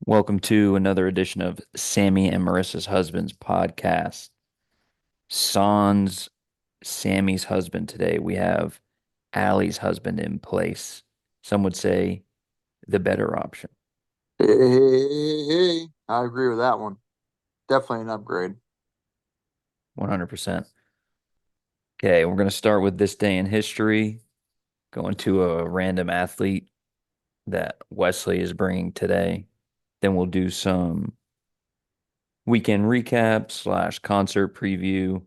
Welcome to another edition of Sammy and Marissa's Husbands podcast. Sans Sammy's husband today. We have Allie's husband in place. Some would say the better option. Hey. I agree with that one. Definitely an upgrade. 100%. Okay, we're going to start with this day in history, going to a random athlete that Wesley is bringing today. Then we'll do some weekend recap slash concert preview,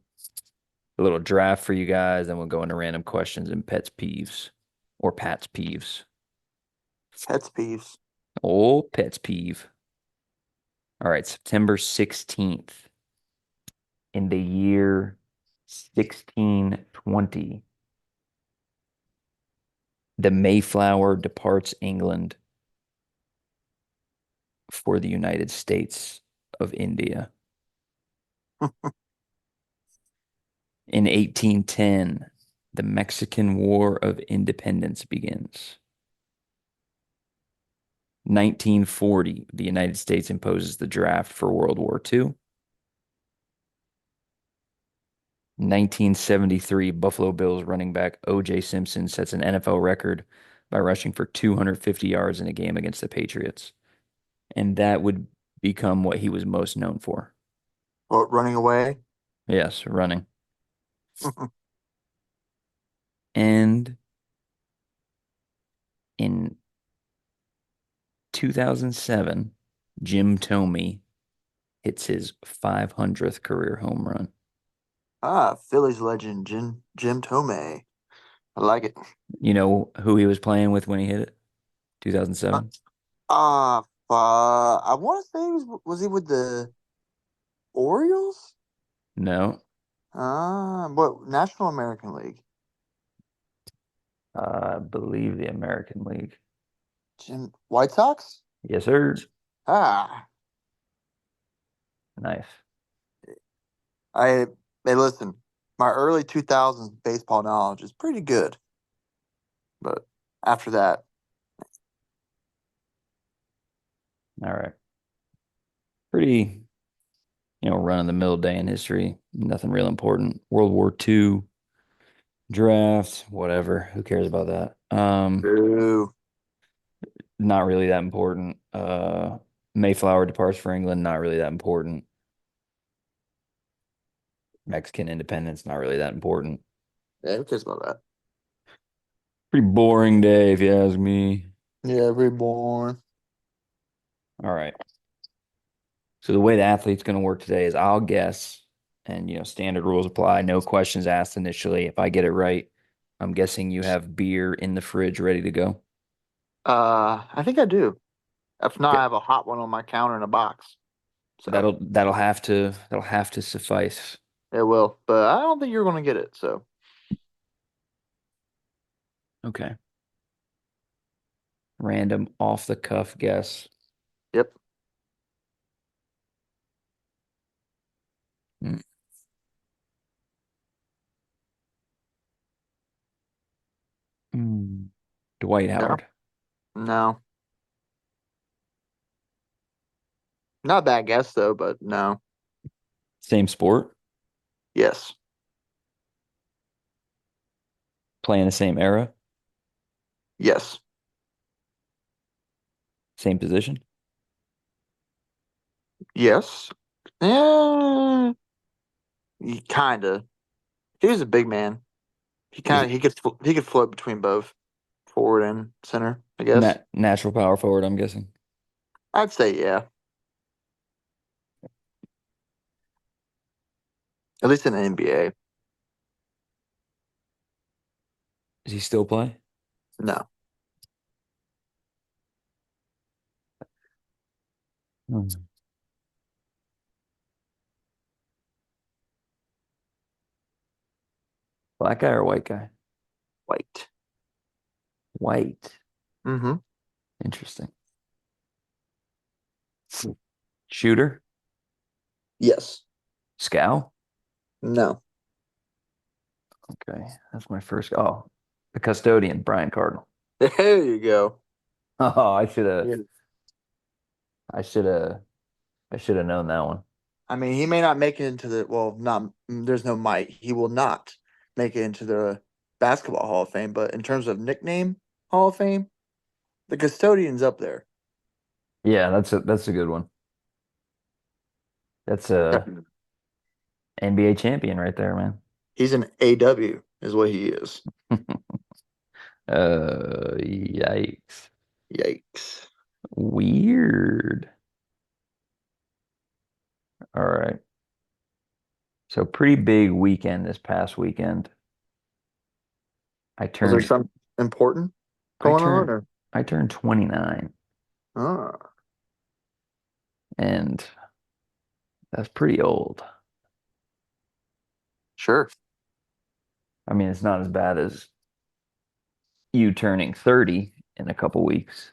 a little draft for you guys, then we'll go into random questions and pets peeves or Pat's peeves. Pets peeves. Oh, pets peeve. All right, September 16th in the year 1620, the Mayflower departs England for the United States of India. In 1810, the Mexican War of Independence begins. 1940, the United States imposes the draft for World War II. 1973, Buffalo Bills running back O.J. Simpson sets an NFL record by rushing for 250 yards in a game against the Patriots. And that would become what he was most known for. What, running away? Yes, running. And in 2007, Jim Thome hits his 500th career home run. Phillies legend Jim Thome. I like it. You know who he was playing with when he hit it? Uh, 2007? I want to say was he with the Orioles? No, What National American League? I believe the American League. Jim White Sox? Yes, sir. Ah, Nice. I Hey, listen. My early 2000s baseball knowledge is pretty good, but after that, All right. Pretty, run of the mill day in history. Nothing real important. World War II, draft, whatever. Who cares about that? boo. Not really that important. Mayflower departs for England, not really that important. Mexican independence, not really that important. Yeah, who cares about that? Pretty boring day, if you ask me. Yeah, reborn. All right. So the way the athlete's going to work today is I'll guess, and standard rules apply. No questions asked initially. If I get it right, I'm guessing you have beer in the fridge ready to go. I think I do. If not, Okay. I have a hot one on my counter in a box. So That'll have to suffice. it will. But I don't think you're gonna get it. So Okay. Random off the cuff guess. yep. Mm. Mm. Dwight No. Howard. No. Not a bad guess though, but no. Same sport, Yes. playing the same era, Yes. same position. Yes. Yeah. He kinda. He was a big man. Is it He could float between both forward and center, I guess. natural power forward, I'm guessing? I'd say yeah. At least in the NBA. Does he still play? No. Hmm. Black guy or white guy? White. White. Mm-hmm. Interesting. Shooter? Yes. Scow? No. Okay, that's my first. Oh, the custodian, Brian Cardinal. There you go. Oh, I should have. Yeah. I should have known that one. I mean, he may not make it into the well, not there's no might. He will not make it into the basketball Hall of Fame, but in terms of nickname Hall of Fame, the custodian's up there. Yeah, that's a good one. That's a Yep. NBA champion right there, man. He's an AW, is what he is. Yikes. Yikes. Weird. All right. So pretty big weekend this past weekend. I Was there turned something important I going on turned or I turned 29 and that's pretty old. sure. I mean, it's not as bad as you turning 30 in a couple weeks,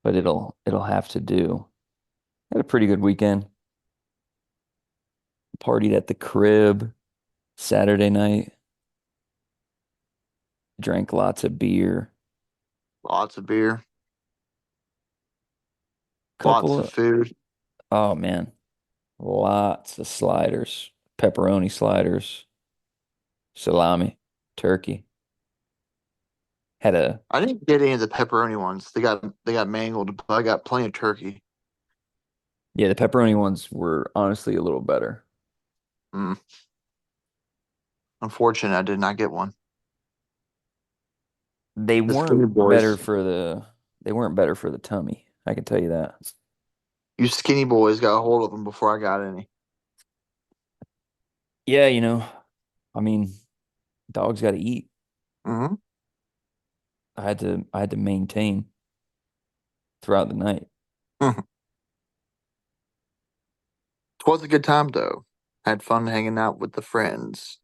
but it'll have to do. Had a pretty good weekend. Partied at the crib Saturday night, drank lots of beer. Lots of beer, lots Couple of of, food. oh man, lots of sliders, pepperoni sliders, salami, turkey. Had a I didn't get any of the pepperoni ones. They got mangled, but I got plenty of turkey. Yeah, the pepperoni ones were honestly a little better. Mm. Unfortunate, I did not get one. They The weren't skinny better boys, for they weren't better for the tummy. I can tell you that. you skinny boys got a hold of them before I got any. Yeah, I mean, dogs got to eat. Hmm. I had to maintain throughout the night. It was a good time though. Had fun hanging out with the friends.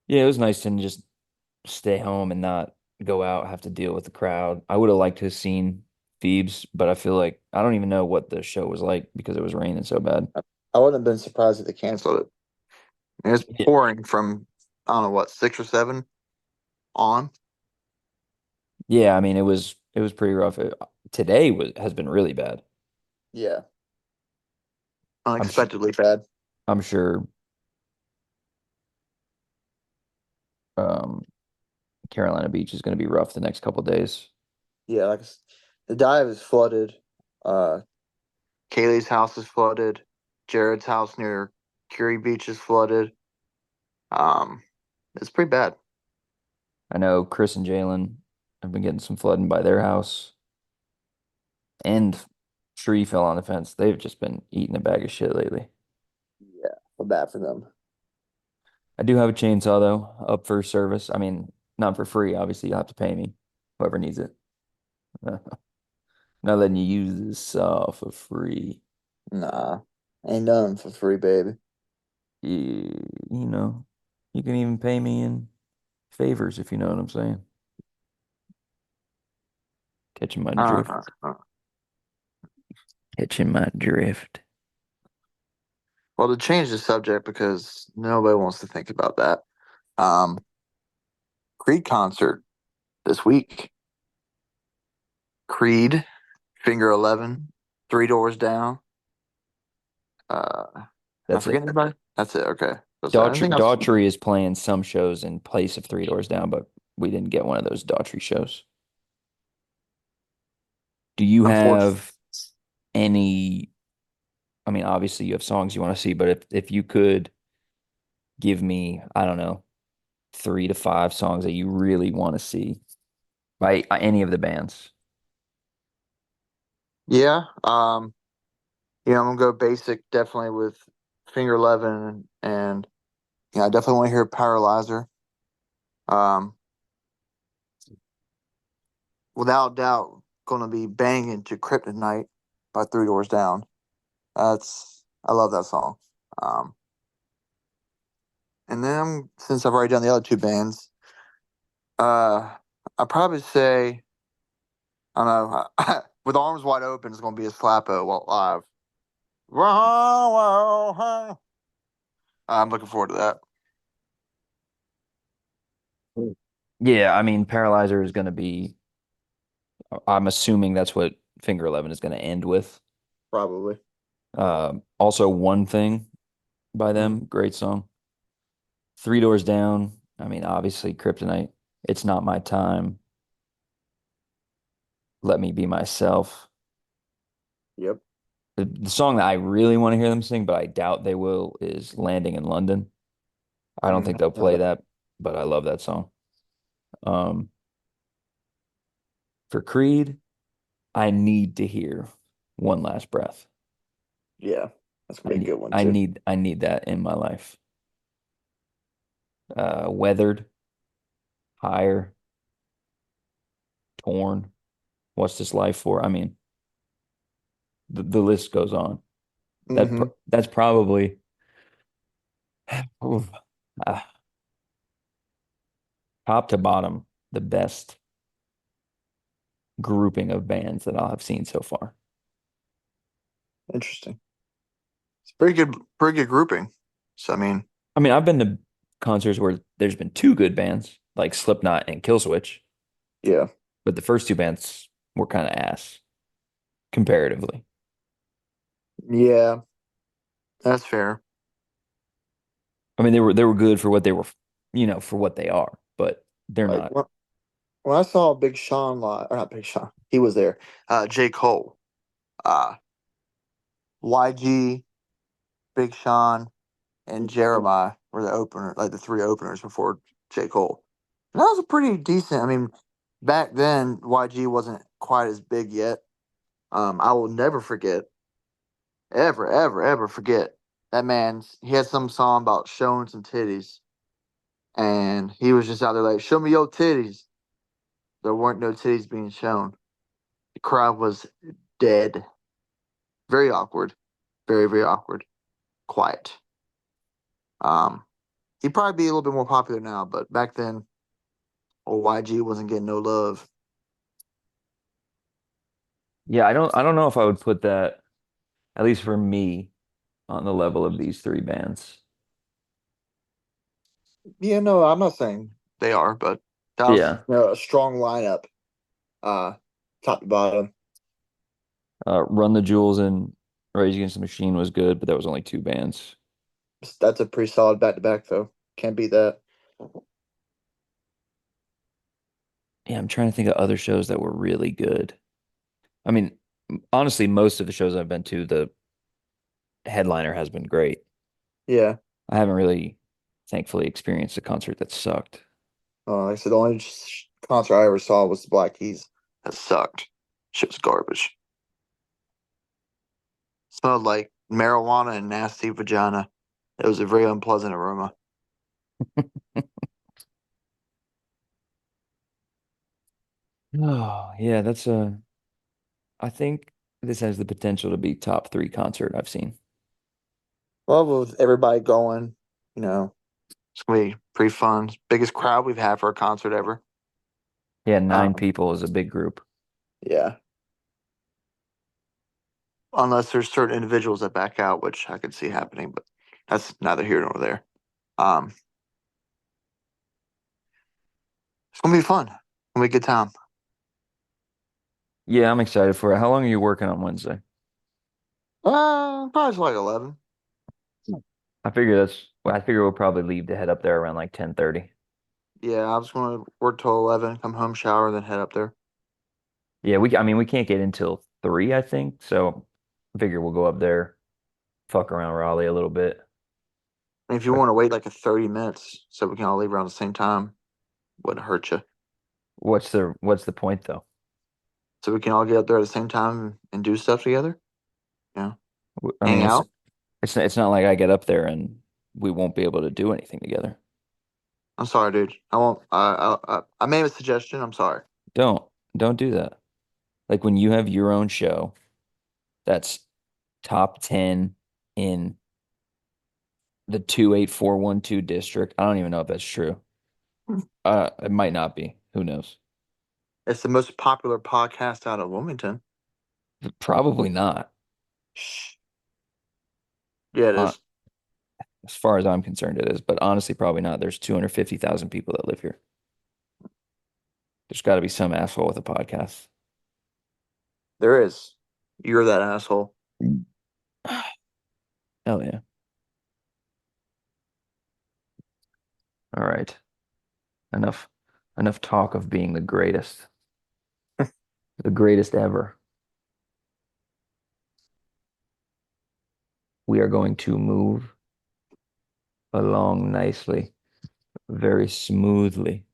Yeah, it was nice to just stay home and not go out, have to deal with the crowd. I would have liked to have seen Phoebe's, but I feel like I don't even know what the show was like because it was raining so bad. I wouldn't have been surprised if they canceled it. It was Yeah, pouring from I don't know what 6 or 7 on. yeah, I mean it was pretty rough. Today was has been really bad. Yeah, I'm sure unexpectedly bad. I'm sure um Carolina Beach is going to be rough the next couple days. Yeah, the dive is flooded. Uh, Kaylee's house is flooded. Jared's house near Curie Beach is flooded. Um, it's pretty bad. I know Chris and Jalen have been getting some flooding by their house, and tree fell on the fence. They've just been eating a bag of shit lately. Yeah, feel bad for them. I do have a chainsaw though, up for service. I mean, not for free. Obviously, you'll have to pay me, whoever needs it. Not letting you use this saw for free. Nah, ain't done for free, baby. You know, you can even pay me in favors if you know what I'm saying. Catching my drift. Uh, uh. Catching my drift. Well, to change the subject because nobody wants to think about that. Um, Creed concert this week. Creed, Finger 11, Three Doors Down. Am I That's it. forgetting anybody? That's it. Okay. Was there Daughtry, anything else? Daughtry is playing some shows in place of Three Doors Down, but we didn't get one of those Daughtry shows. Do you Unfortunate. have any? I mean, obviously you have songs you want to see, but if you could give me, I don't know, 3 to 5 songs that you really want to see by any of the bands. Yeah. I'm gonna go basic definitely with Finger 11 and yeah, I definitely want to hear Paralyzer. Um, without doubt, gonna be banging to Kryptonite by Three Doors Down. I love that song. Um, and then since I've already done the other two bands, I'd probably say I don't know. With Arms Wide Open is gonna be a slappo while live. I'm looking forward to that. Yeah, I mean, Paralyzer is going to be, I'm assuming that's what Finger 11 is going to end with. Probably. Also, One Thing by Mm, them, great song. Three Doors Down, I mean, obviously, Kryptonite. It's Not My Time. Let Me Be Myself. yep. The song that I really want to hear them sing, but I doubt they will, is Landing in London. I don't think they'll Know play that. that, but I love that song. Um, for Creed, I need to hear One Last Breath. Yeah, that's gonna be a good one too. I need that in my life. Weathered, Higher, Torn, What's This Life For? I mean, the list goes on. Hmm. That's probably oof, uh, top to bottom the best grouping of bands that I'll have seen so far. Interesting. It's pretty good grouping. So I mean, I mean, I've been to concerts where there's been two good bands, like Slipknot and Killswitch, yeah, but the first two bands were kind of ass comparatively. yeah, that's fair. I mean, they were good for what they were, for what they are, but they're Like not. when I saw Big Sean live, or not Big Sean, he was there. J. Cole, uh, YG, Big Sean, and Jeremiah were the opener, like the three openers before J. Cole. And that was a pretty decent. I mean, back then YG wasn't quite as big yet. I will never forget, ever forget that man. He had some song about showing some titties, and he was just out there like, "Show me your titties." There weren't no titties being shown. The crowd was dead. Very awkward. Very awkward. Quiet. Um, he'd probably be a little bit more popular now, but back then, old YG wasn't getting no love. Yeah, I don't know if I would put that, at least for me, on the level of these three bands. Yeah, no, I'm not saying they are, but that was Yeah. a strong lineup, uh, top to bottom. Run the Jewels and Rage Against the Machine was good, but that was only two bands. That's a pretty solid back to back, though. Can't beat that. Yeah, I'm trying to think of other shows that were really good. I mean, honestly, most of the shows I've been to, the headliner has been great. Yeah. I haven't really, thankfully, experienced a concert that sucked. Like I said, the only concert I ever saw was the Black Keys. That sucked. Shit was garbage. Smelled like marijuana and nasty vagina. It was a very unpleasant aroma. Oh, yeah, I think this has the potential to be top three concert I've seen. Well, with everybody going, you know, it's gonna be pretty fun. Biggest crowd we've had for a concert ever. Yeah, nine Um, people is a big group. yeah. Unless there's certain individuals that back out, which I could see happening, but that's neither here nor there. Um, it's gonna be fun. It's gonna be a good time. Yeah, I'm excited for it. How long are you working on Wednesday? Probably like 11. I figure we'll probably leave to head up there around like 10:30. Yeah, I was gonna work till 11, come home, shower, then head up there. Yeah, I mean, we can't get in till 3, I think. So I figure we'll go up there, fuck around Raleigh a little bit. And if you want to wait like a 30 minutes so we can all leave around the same time, wouldn't hurt you. What's the point though? So we can all get up there at the same time and do stuff together. Yeah, I hang mean, out. it's not like I get up there and we won't be able to do anything together. I'm sorry, dude. I won't. I made a suggestion. I'm sorry. Don't don't do that. Like when you have your own show that's top 10 in the 28412 district. I don't even know if that's true. It might not be. Who knows? It's the most popular podcast out of Wilmington. Probably not. Shh. Yeah, it Uh, is. as far as I'm concerned, it is. But honestly, probably not. There's 250,000 people that live here. There's got to be some asshole with a podcast. There is. You're that asshole. Hell yeah. All right. Enough enough talk of being the greatest ever. We are going to move along nicely, very smoothly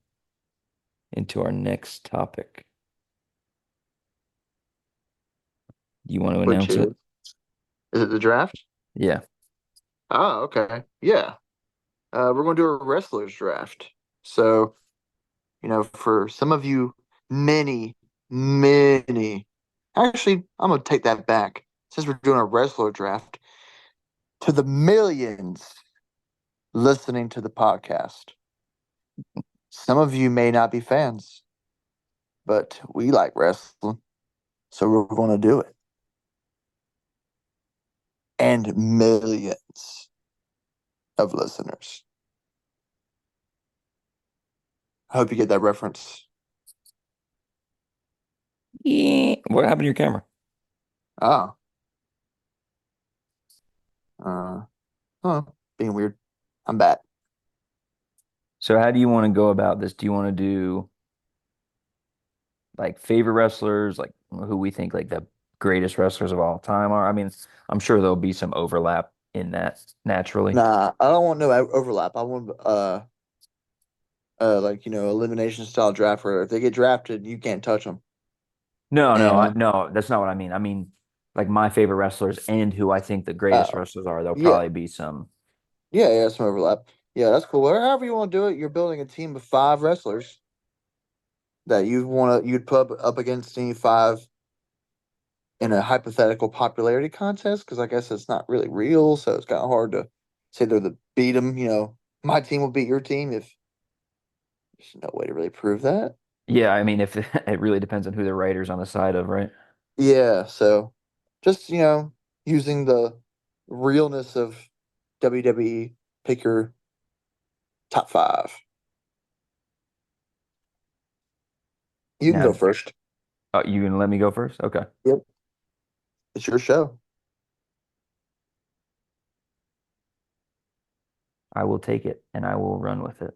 into our next topic. You want to Which announce it? is it the draft? Yeah. Oh, okay. Yeah. We're going to do a wrestlers draft. So, for some of you, many, many, actually, I'm going to take that back. Since we're doing a wrestler draft, to the millions listening to the podcast, some of you may not be fans, but we like wrestling, so we're going to do it. And millions of listeners. I hope you get that reference. What happened to your camera? Ah, uh, huh, being weird. I'm back. So how do you want to go about this? Do you want to do like favorite wrestlers, like who we think like the greatest wrestlers of all time are? I mean, I'm sure there'll be some overlap in that naturally. Nah, I don't want no overlap. I want like elimination style draft where if they get drafted, you can't touch them. No, no, And no, that's not what I mean. I mean, like my favorite wrestlers and who I think the greatest uh, wrestlers are. There'll yeah, probably be some. yeah, some overlap. Yeah, that's cool. However you want to do it, you're building a team of five wrestlers that you'd put up against any five in a hypothetical popularity contest because I guess it's not really real, so it's kind of hard to say they're the beat them. My team will beat your team if there's no way to really prove that. Yeah, I mean, if it really depends on who the writer's on the side of, right? Yeah, so just using the realness of WWE, pick your top five. You can go Now, first. you gonna let me go first? Okay. Yep, it's your show. I will take it and I will run with it.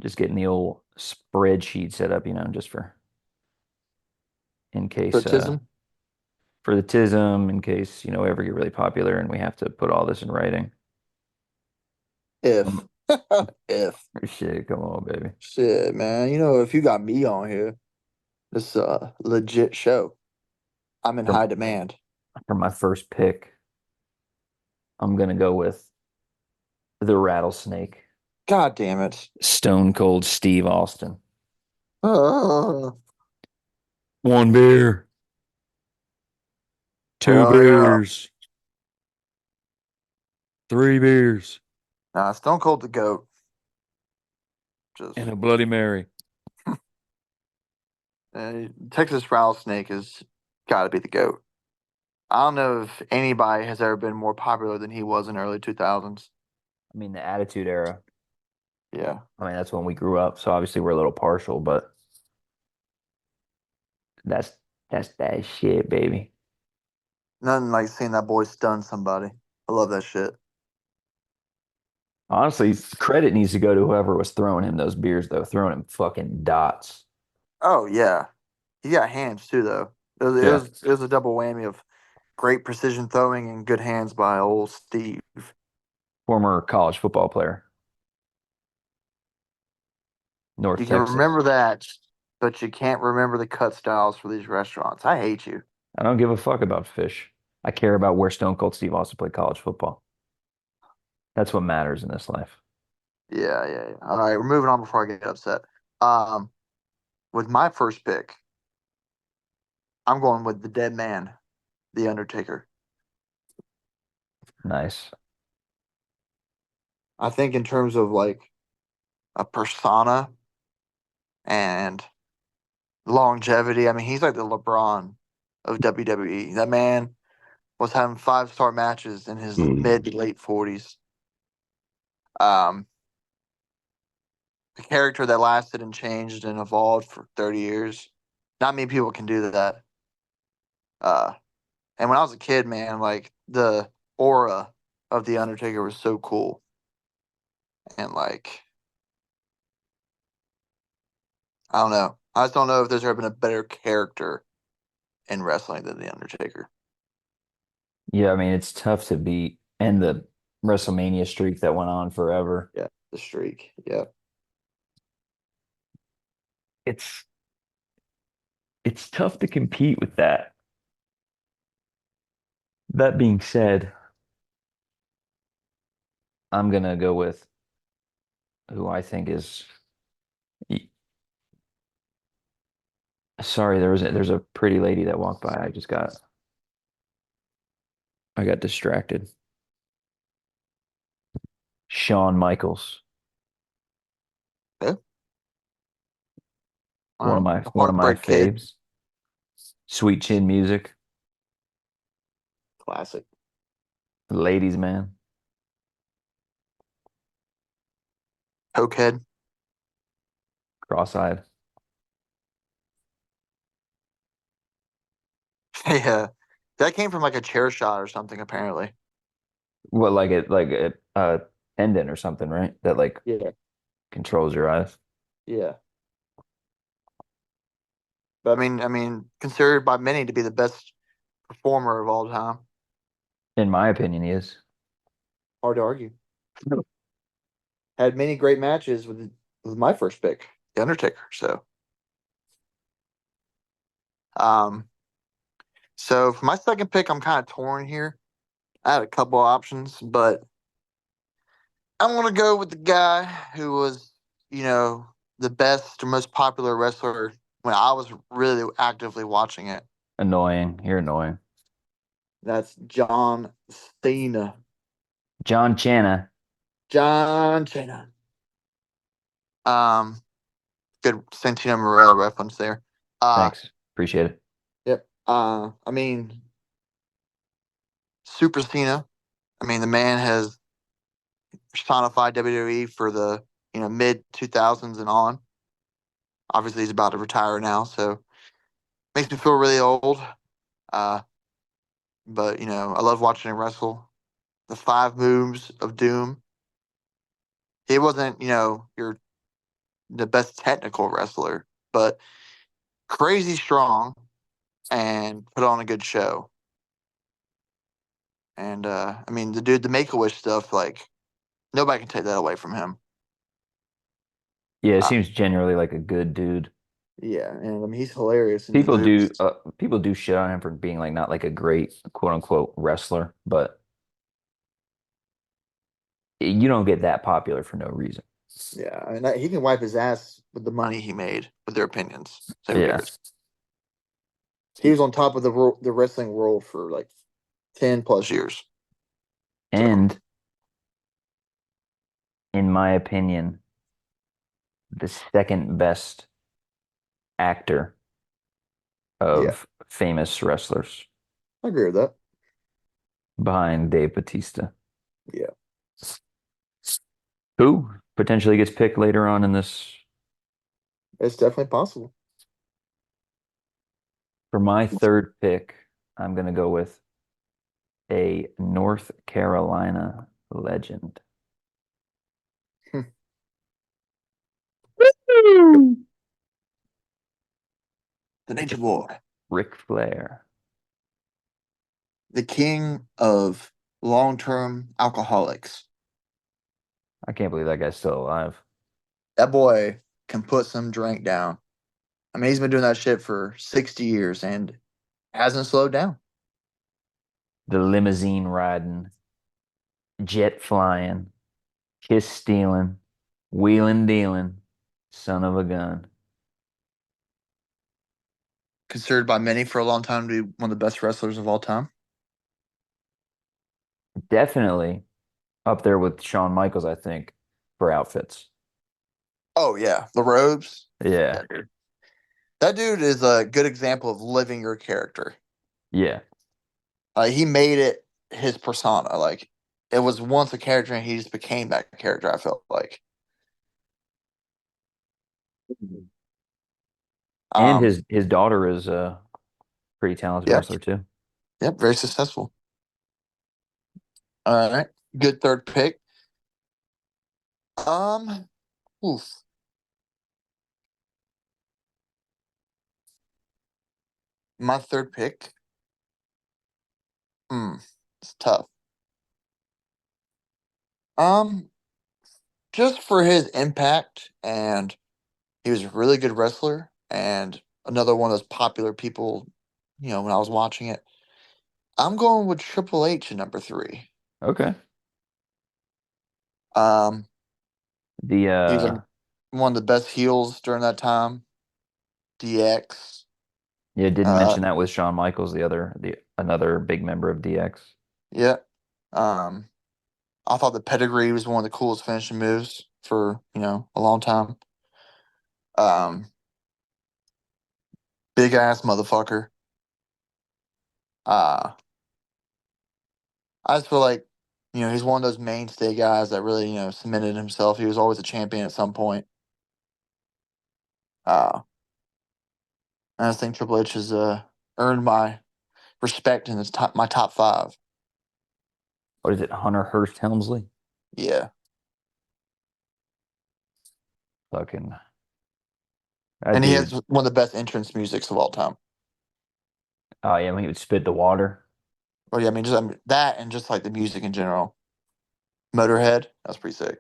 Just getting the old spreadsheet set up, just for in case Criticism, for the TISM, in case, ever get really popular and we have to put all this in writing. if Um, if Shit, come on, baby. shit, man. If you got me on here, this is a legit show. I'm in For, high demand. for my first pick, I'm gonna go with the rattlesnake, God damn it. Stone Cold Steve Austin. Oh, One beer, two hell yeah. beers, three beers, Nah, Stone Cold the GOAT. Just and a Bloody Mary. Texas Rattlesnake has got to be the GOAT. I don't know if anybody has ever been more popular than he was in the early 2000s. I mean, the Attitude Era. Yeah. I mean, that's when we grew up, so obviously we're a little partial, but that's that's that shit, baby. Nothing like seeing that boy stun somebody. I love that shit. Honestly, credit needs to go to whoever was throwing him those beers, though, throwing him fucking dots. Oh, yeah. He got hands too, though. It was, it Yeah. was, it was a double whammy of great precision throwing and good hands by old Steve. Former college football player, North You can Texas. remember that, but you can't remember the cut styles for these restaurants. I hate you. I don't give a fuck about fish. I care about where Stone Cold Steve Austin played college football. That's what matters in this life. Yeah, yeah, yeah. All right, we're moving on before I get upset. Um, with my first pick, I'm going with the dead man, the Undertaker. Nice. I think in terms of like a persona and longevity, I mean, he's like the LeBron of WWE. That man was having 5-star matches in his mid to late 40s. Um, a character that lasted and changed and evolved for 30 years. Not many people can do that. Uh, and when I was a kid, man, like the aura of the Undertaker was so cool, and like I don't know, I just don't know if there's ever been a better character in wrestling than the Undertaker. Yeah, I mean it's tough to beat, and the WrestleMania streak that went on forever. Yeah, the streak. Yeah, It's it's tough to compete with that. That being said, I'm gonna go with who I think is. Sorry, there's a pretty lady that walked by. I got distracted. Shawn Michaels, yeah. The one of my Heartbreak Kid, faves. Sweet chin music, classic. ladies man, Cokehead. cross-eyed. Yeah, that came from like a chair shot or something. Apparently. What like a tendon or something, right? That like Yeah, controls your eyes. yeah. But considered by many to be the best performer of all time. In my opinion, he is. Hard to argue. Had many great matches with my first pick, The Undertaker. Um, so for my second pick, I'm kind of torn here. I had a couple options, but I'm gonna go with the guy who was, you know, the best or most popular wrestler when I was really actively watching it. Annoying. You're annoying. That's John Cena. John Cena. John Cena. Um, Good Santino Morella reference there. Uh, Thanks. Appreciate it. yep. Super Cena. The man has personified WWE for the mid 2000s and on. Obviously, he's about to retire now, so makes me feel really old. Uh, but I love watching him wrestle. The five moves of Doom. He wasn't your the best technical wrestler, but crazy strong and put on a good show. And the dude, the Make a Wish stuff, like nobody can take that away from him. Yeah, it Uh, seems generally like a good dude. yeah, and he's hilarious in his moves. People do shit on him for being like not like a great quote unquote wrestler, but you don't get that popular for no reason. Yeah, he can wipe his ass with the money he made with their opinions. So who Yeah. cares? He was on top of the wrestling world for like 10 plus years. So And in my opinion, the second best actor yeah, of famous wrestlers I agree with that. behind Dave Bautista, Yeah, who potentially gets picked later on in this. it's definitely possible. For my third pick, I'm going to go with a North Carolina legend, The Nature Boy, Ric Flair. the king of long-term alcoholics. I can't believe that guy's still alive. That boy can put some drink down. He's been doing that shit for 60 years and hasn't slowed down. The limousine riding, jet flying, kiss stealing, wheeling dealing, son of a gun. Considered by many for a long time to be one of the best wrestlers of all time. Definitely up there with Shawn Michaels, I think, for outfits. Oh yeah, the robes. Yeah. Yeah, dude. That dude is a good example of living your character. Yeah. He made it his persona. Like it was once a character, and he just became that character. I felt like. And Um, his daughter is a pretty talented yep, wrestler too. yep, very successful. All right, good third pick. Um, oof, my third pick. Hmm, it's tough. Um, just for his impact, and he was a really good wrestler, and another one of those popular people. When I was watching it, I'm going with Triple H at number three. Okay. Um, The he was one of the best heels during that time. DX. Yeah, didn't Uh, mention that with Shawn Michaels, the another big member of DX. yeah. Um, I thought the pedigree was one of the coolest finishing moves for a long time. Um, big ass motherfucker. Uh, I just feel like he's one of those mainstay guys that really cemented himself. He was always a champion at some point. Uh, I just think Triple H has earned my respect in my top five. What is it? Hunter Hearst Helmsley? Yeah, Fucking that and he has dude. one of the best entrance musics of all time. Oh yeah, when he would spit the water. Well, yeah, I mean that and just like the music in general. Motorhead, that's pretty sick.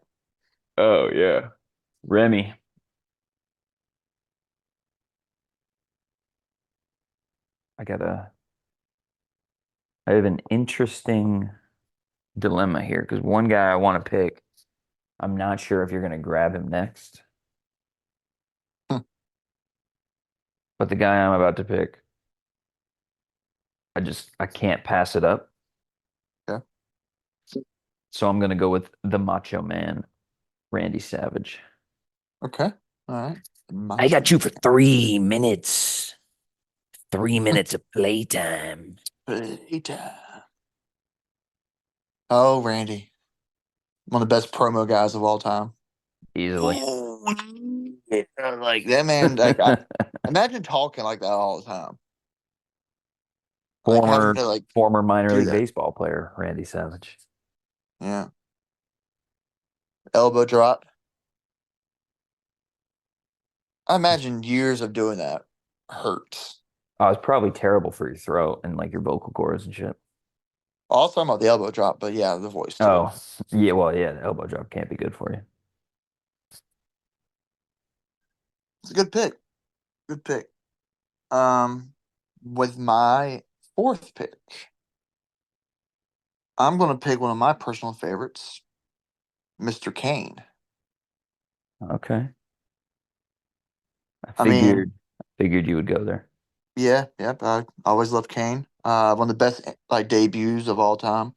Oh yeah. Remy. I gotta I have an interesting dilemma here because one guy I want to pick, I'm not sure if you're gonna grab him next, Hmm, but the guy I'm about to pick, I can't pass it up. okay, So I'm gonna go with the Macho Man, Randy Savage. okay, all right. I Macho got you for 3 minutes. 3 minutes of playtime. Peter. Oh, Randy, one of the best promo guys of all time. Easily. Oh, yeah, like that man. Like I imagine talking like that all the time, like having Former to like former minor do league that. baseball player, Randy Savage. Yeah, elbow drop. I imagine years of doing that hurts. Oh, it's probably terrible for your throat and like your vocal cords and shit. Also, I'm about the elbow drop, but yeah, the voice too. Oh, yeah, well, yeah, the elbow drop can't be good for you. It's a good pick. Good pick. Um, with my fourth pick, I'm gonna pick one of my personal favorites, Mr. Kane. Okay. I I mean, figured you would go there. yeah, yep. I always loved Kane. One of the best like debuts of all time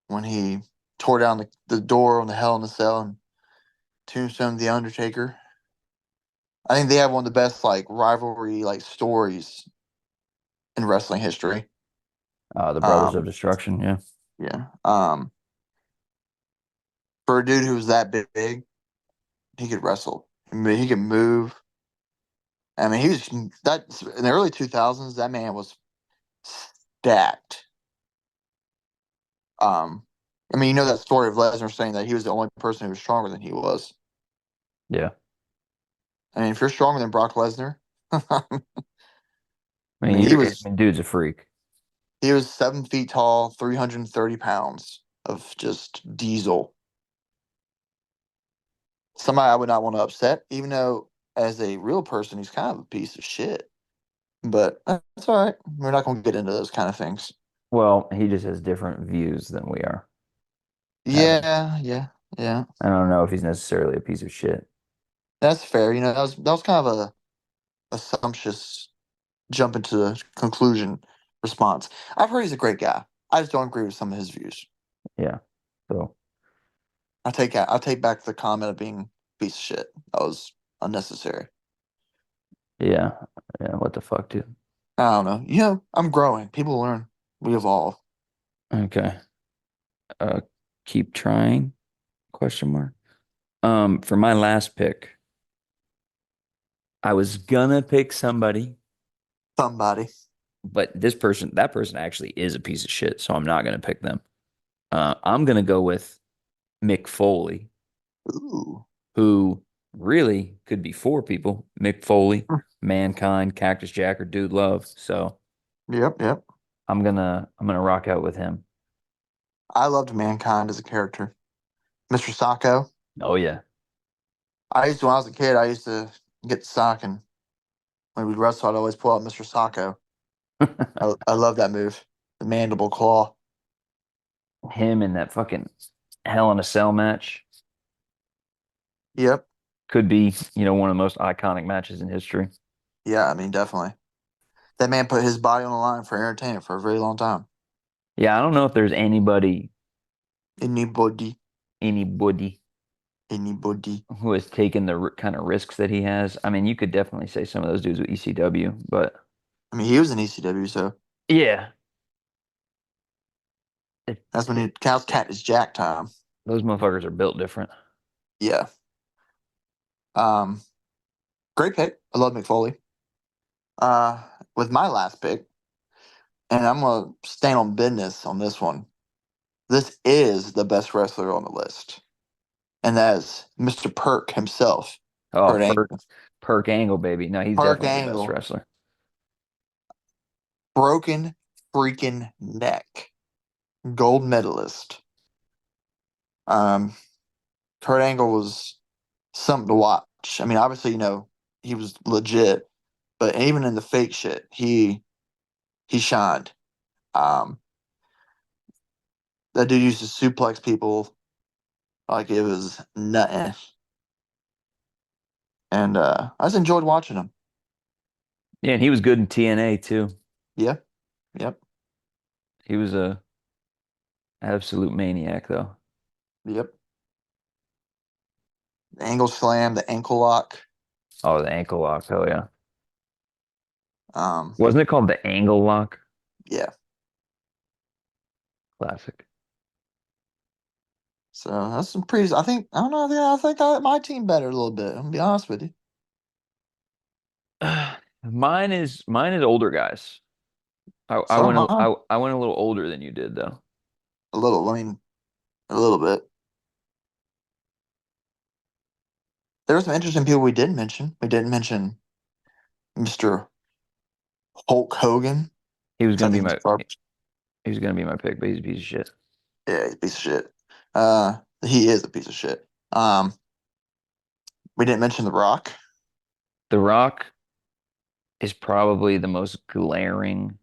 when he tore down the door on the Hell in the Cell and tombstone the Undertaker. I think they have one of the best like rivalry like stories in wrestling history. The Brothers of Um, Destruction, yeah. yeah. For a dude who was that big, he could wrestle. I mean, he could move. I mean, he was that in the early 2000s. That man was stacked. Um, I mean, that story of Lesnar saying that he was the only person who was stronger than he was. Yeah. I mean, if you're stronger than Brock Lesnar, I I mean, mean, I mean, dude's a freak. he was 7 feet tall, 330 pounds of just diesel. Somebody I would not want to upset, even though as a real person, he's kind of a piece of shit. But that's all right. We're not going to get into those kind of things. Well, he just has different views than we are having. Yeah, yeah, yeah. I don't know if he's necessarily a piece of shit. That's fair. That was kind of a assumptuous jump into the conclusion response. I've heard he's a great guy. I just don't agree with some of his views. Yeah. So, I take back the comment of being a piece of shit. That was unnecessary. yeah. Yeah, what the fuck, dude? I don't know. I'm growing. People learn. We evolve. Okay. Uh, keep trying? Question mark. For my last pick, I was gonna pick somebody, Somebody. but that person actually is a piece of shit, so I'm not gonna pick them. I'm gonna go with Mick Foley, Ooh. who really could be four people: Mick Foley, Mankind, Cactus Jack, or Dude Love. So Yep, yep. I'm gonna rock out with him. I loved Mankind as a character. Mr. Sacco. Oh yeah. I used to, when I was a kid, I used to get the sock, and when we'd wrestle, I'd always pull out Mr. Sacco. I love that move. The mandible claw. Him in that fucking Hell in a Cell match Yep. could be, one of the most iconic matches in history. Yeah, I mean, definitely. That man put his body on the line for entertainment for a very long time. Yeah, I don't know if there's Anybody, anybody anybody. who has taken the kind of risks that he has. I mean, you could definitely say some of those dudes with ECW, but I mean, he was in ECW, so yeah, it, that's when he counts cat is Jack time. those motherfuckers are built different. Yeah. Um, Great pick. I love McFoley. Uh, with my last pick, and I'm gonna stand on business on this one. This is the best wrestler on the list, and that is Mr. Perk himself, Oh, Kurt Angle. Perk Angle, baby. No, he's Perk definitely the best Angle, wrestler. broken freaking neck, gold medalist. Um, Kurt Angle was something to watch. I mean, obviously, he was legit, but even in the fake shit, he shined. Um, that dude used to suplex people like it was nothing, and I just enjoyed watching him. Yeah, and he was good in TNA too. Yeah, yep, He was a absolute maniac though. yep. The angle slam, the ankle lock. Oh, the ankle lock. Oh yeah. Um, Wasn't it called the angle lock? yeah. Classic. So that's some pretty. I think I don't know. Yeah, I think I like my team better a little bit. I'm gonna be honest with you. Mine is older guys. I So went am I. I went a little older than you did though. A little. I mean, a little bit. There were some interesting people we didn't mention. We didn't mention Mr. Hulk Hogan, He was which I gonna be think is my he was gonna be my pick, but he's a piece of shit. yeah, he's a piece of shit. He is a piece of shit. We didn't mention The Rock. The Rock is probably the most glaring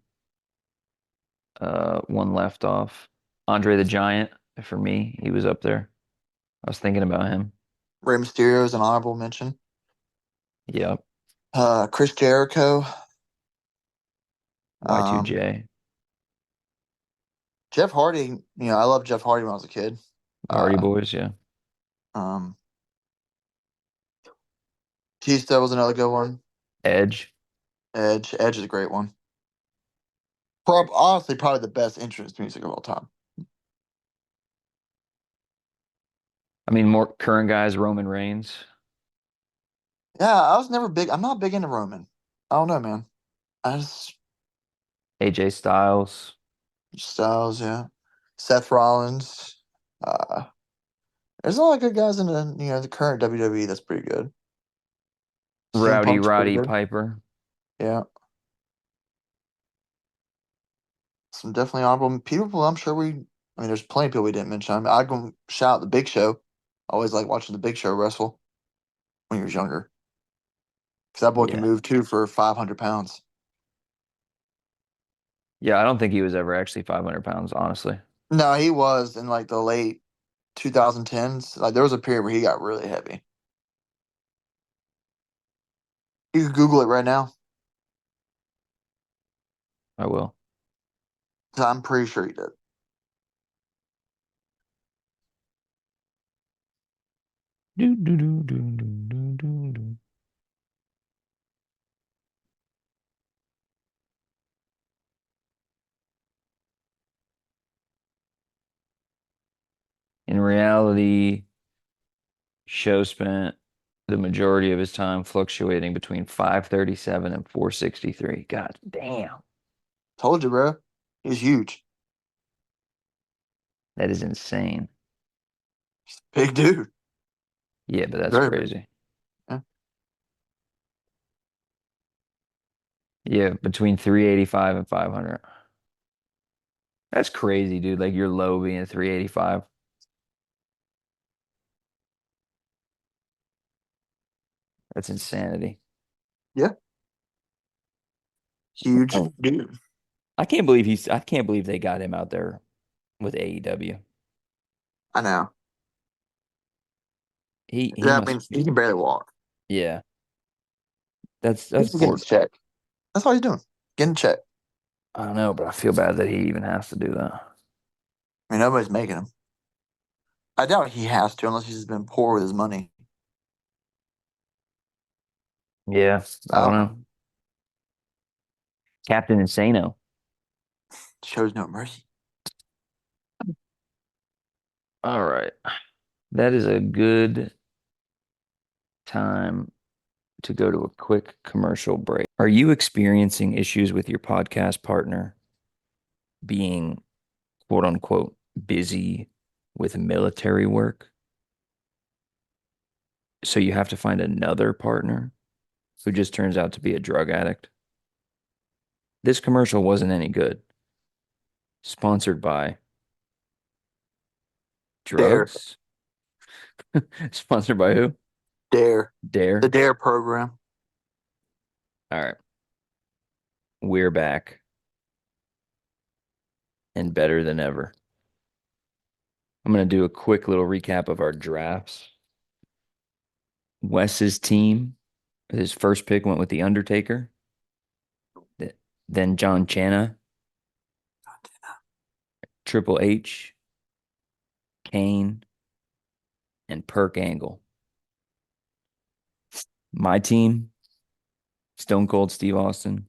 one left off. Andre the Giant, for me, he was up there. I was thinking about him. Rey Mysterio is an honorable mention. Yep. Chris Jericho. Um, Y2J. Jeff Hardy. I loved Jeff Hardy when I was a kid. The Hardy Uh, Boys, yeah. um, Batista was another good one. Edge. Edge is a great one. Honestly, probably the best entrance music of all time. I mean, more current guys, Roman Reigns, Yeah, I was never big. I'm not big into Roman. I don't know, man. I just AJ Styles, Styles, yeah. Seth Rollins. Uh, there's a lot of good guys in the current WWE that's pretty good. CM Rowdy Punk's pretty Roddy good. Piper. Yeah, some definitely honorable people. I'm sure we. I mean, there's plenty of people we didn't mention. I mean, I'd go shout out the Big Show. I always like watching the Big Show wrestle when he was younger because that boy can Yeah. move too for 500 pounds. Yeah, I don't think he was ever actually 500 pounds, honestly. No, he was in like the late 2010s. Like there was a period where he got really heavy. You can Google it right now. I will. 'Cause I'm pretty sure he did. Do, do, do, do, do, do, do, do. In reality, show spent. the majority of his time fluctuating between 537 and 463. God damn. Told you, bro. He's huge. That is insane. Big dude. Yeah, but that's Very big. crazy. Yeah. Yeah, between 385 and 500. That's crazy, dude. Like your low being 385. That's insanity. Yeah. Huge Oh. dude. I can't believe they got him out there with AEW. I know. He That must means he can barely walk. yeah. That's He's just getting poor. his check. That's all he's doing. Getting a check. I don't know, but I feel bad that he even has to do that. I mean, nobody's making him. I doubt he has to unless he's just been poor with his money. Yeah, I don't Oh, know. Captain Insano. shows no mercy. All right. That is a good time to go to a quick commercial break. Are you experiencing issues with your podcast partner being quote unquote busy with military work? So you have to find another partner who just turns out to be a drug addict? This commercial wasn't any good. Sponsored by Dare. drugs? Sponsored by who? Dare. The Dare? Dare program. All right. We're back and better than ever. I'm going to do a quick little recap of our drafts. Wes's team, his first pick went with The Undertaker, then John Cena, Triple H, Kane, and Perk Angle. My team, Stone Cold Steve Austin,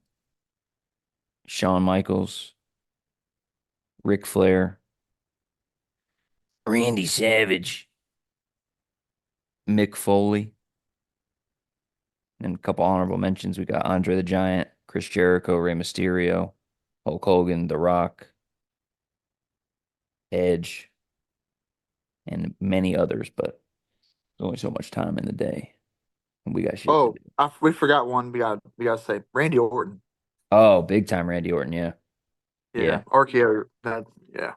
Shawn Michaels, Ric Flair, Randy Savage, Mick Foley, and a couple honorable mentions. We got Andre the Giant, Chris Jericho, Rey Mysterio, Hulk Hogan, The Rock, Edge, and many others, but there's only so much time in the day. And we got shit to Oh, do. we forgot one. We got to say Randy Orton. Oh, big time Randy Orton, yeah. Yeah, Yeah. RKO. That yeah.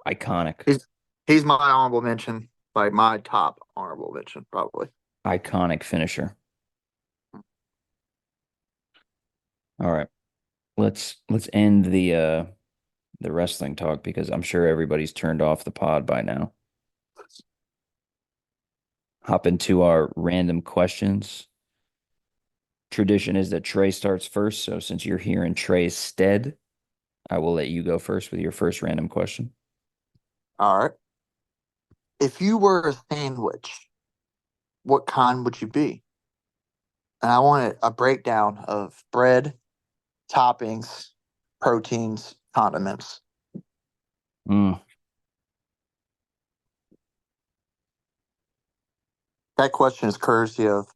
Iconic. He's my honorable mention. Like my top honorable mention, probably. Iconic finisher. All right. Let's end the wrestling talk because I'm sure everybody's turned off the pod by now. Hop into our random questions. Tradition is that Trey starts first, so since you're here in Trey's stead, I will let you go first with your first random question. All right. If you were a sandwich, what kind would you be? And I wanted a breakdown of bread, toppings, proteins, condiments. Mm, That question is courtesy of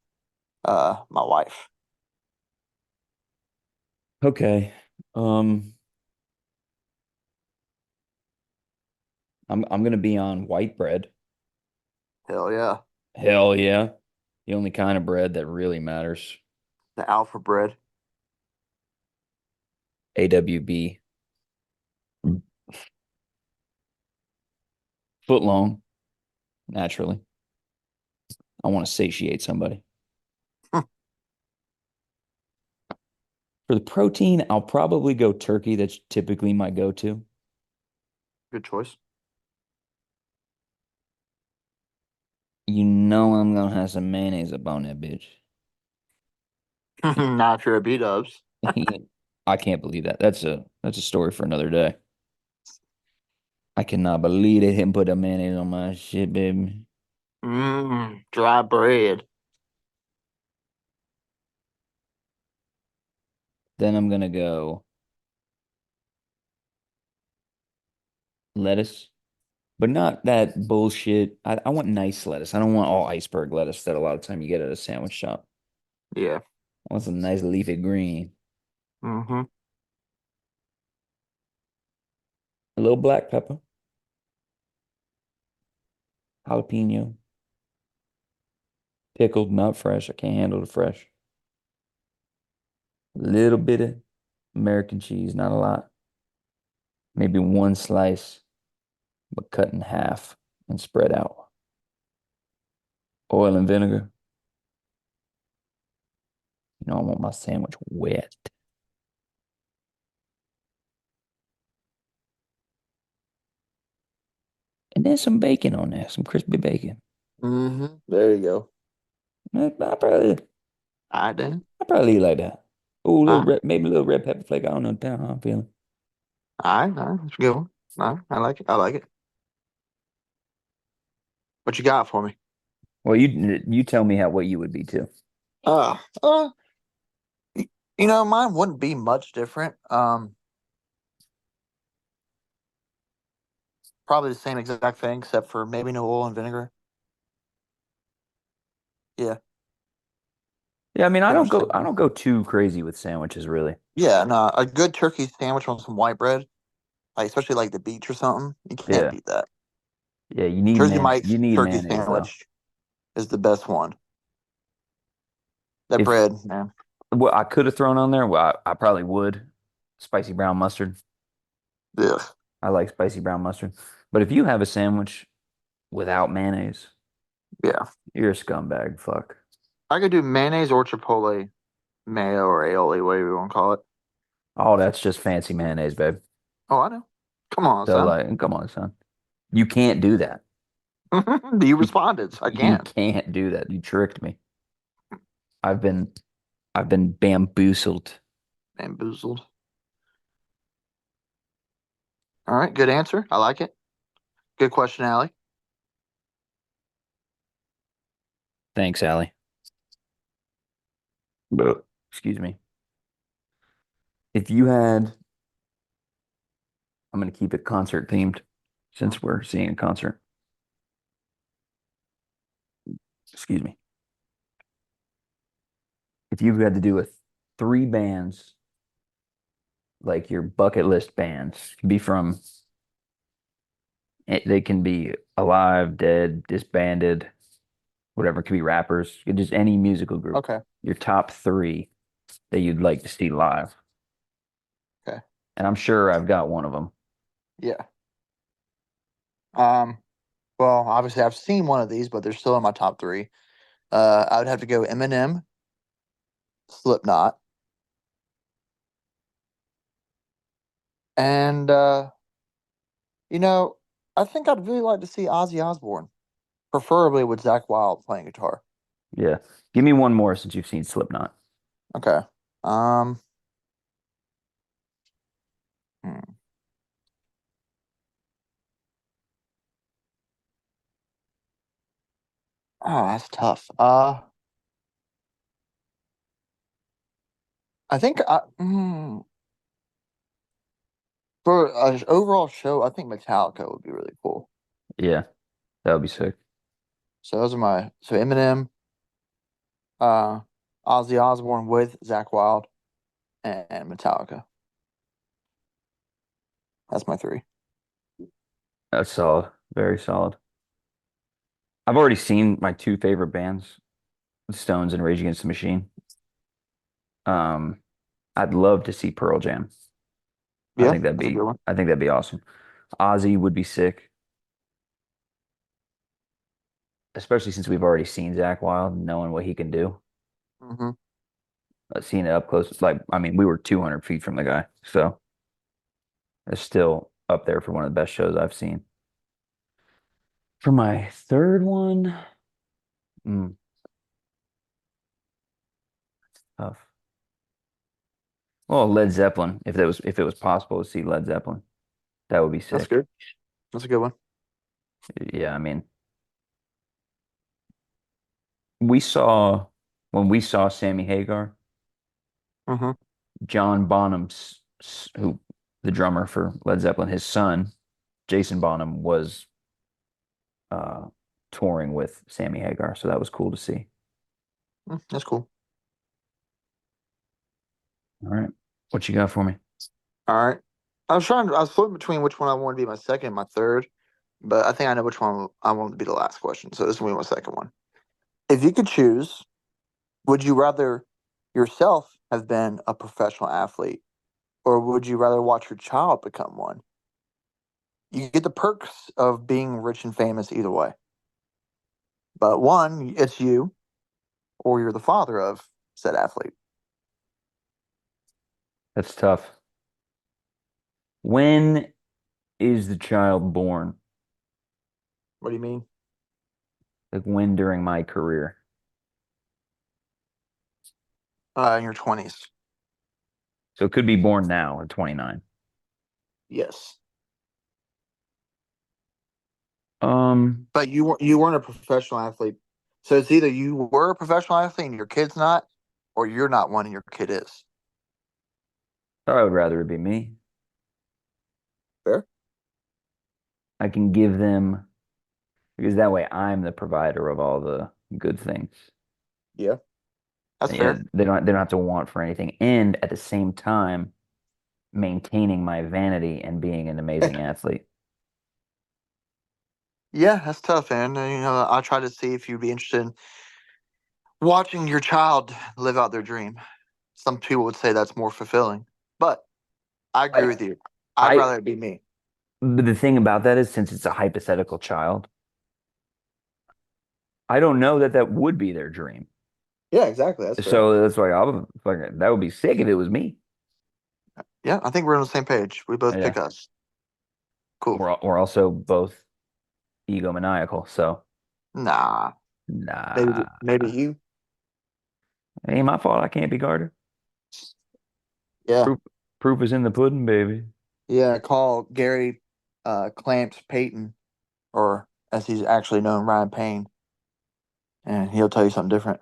my wife. okay. Um, I'm gonna be on white bread. Hell yeah. Hell yeah. The only kind of bread that really matters. The alpha bread. AWB. Foot long, naturally. I want to satiate somebody. For the protein, I'll probably go turkey. That's typically my go-to. Good choice. You know I'm gonna have some mayonnaise up on that bitch. Not if you're a B-dubs. I can't believe that. That's a story for another day. I cannot believe they didn't put a mayonnaise on my shit, baby. Dry bread. Then I'm gonna go lettuce, but not that bullshit. I want nice lettuce. I don't want all iceberg lettuce that a lot of time you get at a sandwich shop. Yeah. I want some nice leafy green. Mm-hmm. A little black pepper, jalapeno, pickled, not fresh. I can't handle the fresh. A little bit of American cheese, not a lot. Maybe one slice, but cut in half and spread out. Oil and vinegar. You know, I want my sandwich wet. And then some bacon on there, some crispy bacon. Mm-hmm. There you go. I probably, I did. I probably eat like that. Oh, a little I, red, maybe a little red pepper flake. I don't know how I'm feeling. that's a good one. I like it. I like it. What you got for me? Well, you tell me how what you would be too. Uh, uh, you know, mine wouldn't be much different. Probably the same exact thing, except for maybe no oil and vinegar. Yeah, Yeah, I mean, pretty much the I same. don't go too crazy with sandwiches really. Yeah, no, a good turkey sandwich on some white bread, like especially like the beach or something. You can't Yeah, beat that. yeah, Jersey Mike's you need turkey mayonnaise though. sandwich is the best one. That If bread, man. what I could have thrown on there, well, I probably would. Spicy brown mustard. Ugh. I like spicy brown mustard. But if you have a sandwich without mayonnaise, Yeah, you're a scumbag. Fuck. I could do mayonnaise or chipotle mayo or aioli, whatever you want to call it. Oh, that's just fancy mayonnaise, babe. Oh, I know. Come on, So son. like, come on, son. You can't do that. You You responded. So I you can. can't do that. You tricked me. I've been I've been bamboozled. Bamboozled. All right, good answer. I like it. Good question, Allie. Thanks, Allie. But excuse me. If you had, I'm gonna keep it concert themed since Mhm. we're seeing a concert. Excuse me. If you had to do a three bands, like your bucket list bands, can be from they can be alive, dead, disbanded, whatever. It could be rappers, just any musical group. Okay. Your top three that you'd like to see live. Okay. And I'm sure I've got one of them. Yeah. Um. Well, obviously, I've seen one of these, but they're still in my top three. I would have to go Eminem, Slipknot, and you know, I think I'd really like to see Ozzy Osbourne, preferably with Zach Wild playing guitar. Yeah. Give me one more since you've seen Slipknot. Okay. Um. hmm. Oh, that's tough. I think for an overall show, I think Metallica would be really cool. Yeah, that would be sick. So those are my Eminem, uh, Ozzy Osbourne with Zach Wild, and Metallica. That's my three. That's solid. Very solid. I've already seen my two favorite bands, Stones and Rage Against the Machine. Um, I'd love to see Pearl Jam. Yeah, that's a good one. I think that'd be awesome. Ozzy would be sick, especially since we've already seen Zach Wild, knowing what he can do. Hmm. Seeing it up close, like I mean, we were 200 feet from the guy, so it's still up there for one of the best shows I've seen. For my third one, mm, tough. Well, Led Zeppelin, if it was possible to see Led Zeppelin, that would be That's sick. good. That's a good one. Yeah, I mean, we saw when we saw Sammy Hagar, Hmm. John who the drummer for Led Zeppelin, his son, Jason Bonham, was uh, touring with Sammy Hagar. So that was cool to see. That's cool. All right. What you got for me? All right. I was floating between which one I wanted to be my second and my third, but I think I know which one I wanted to be the last question. So this will be my second one. If you could choose, would you rather yourself have been a professional athlete, or would you rather watch your child become one? You get the perks of being rich and famous either way. But one, it's you, or you're the father of said athlete. That's tough. When is the child born? What do you mean? Like when during my career? In your 20s. So it could be born now at 29. Yes. Um, But you weren't a professional athlete. So it's either you were a professional athlete and your kid's not, or you're not one and your kid is. I would rather it be me. Fair? I can give them because that way I'm the provider of all the good things. Yeah. That's And, you fair. know, they don't have to want for anything. And at the same time, maintaining my vanity and being an amazing athlete. Yeah, that's tough, and I try to see if you'd be interested in watching your child live out their dream. Some people would say that's more fulfilling, but I agree I with you. I'd I rather it be me. but the thing about that is since it's a hypothetical child, I don't know that that would be their dream. Yeah, exactly. That's fair. So that's why I would fucking that would be sick if it was me. Yeah, I think we're on the same page. We both Yeah. pick us. Cool. We're also both egomaniacal. So Nah, nah. maybe you. It ain't my fault I can't be guarded. Yeah, Proof proof is in the pudding, baby. yeah. Call Gary Clamps Payton, or as he's actually known, Ryan Payne, and he'll tell you something different.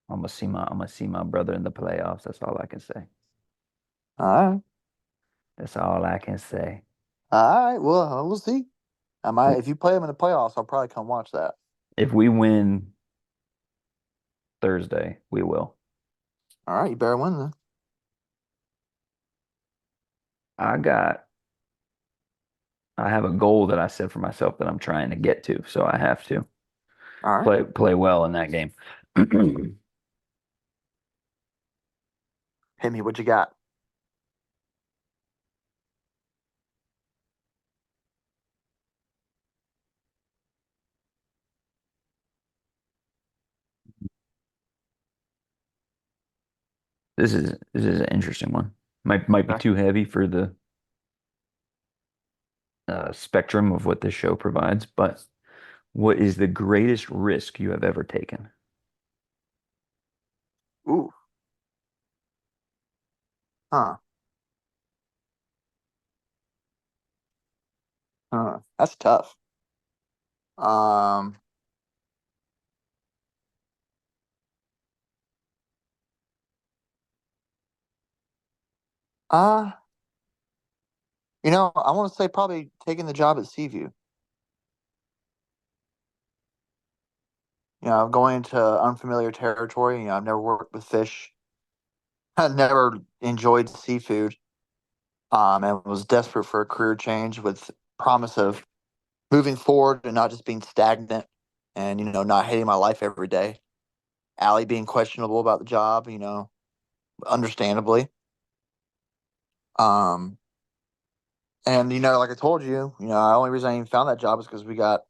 I'm gonna see my brother in the playoffs. That's all I can say. All right, That's all I can say. all right. Well, we'll see. I might if you play him in the playoffs, I'll probably come watch that. If we win Thursday, we will. All right, you better win then. I got I have a goal that I set for myself that I'm trying to get to, so I have to All right, play well in that game. hit me. What you got? This is an interesting one. Might be Okay. too heavy for the spectrum of what this show provides, but what is the greatest risk you have ever taken? Ooh, huh, huh. That's tough. Um, uh, I want to say probably taking the job at Seaview. Going into unfamiliar territory. I've never worked with fish. I've never enjoyed seafood. And was desperate for a career change with promise of moving forward and not just being stagnant and, not hating my life every day. Allie being questionable about the job, understandably. Um, and, like I told you, the only reason I even found that job is because we got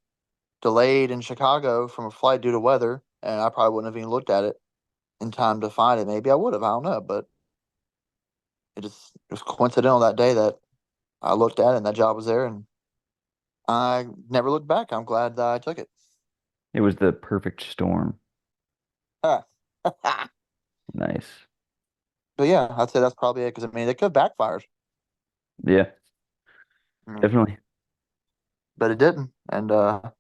delayed in Chicago from a flight due to weather. And I probably wouldn't have even looked at it in time to find it. Maybe I would have. I don't know. But it was coincidental that day that I looked at it and that job was there. And I never looked back. I'm glad that I took it. It was the perfect storm. but Nice. yeah, I'd say that's probably it because I mean, it could have backfired. Yeah, I mean, definitely. but it didn't. And I'm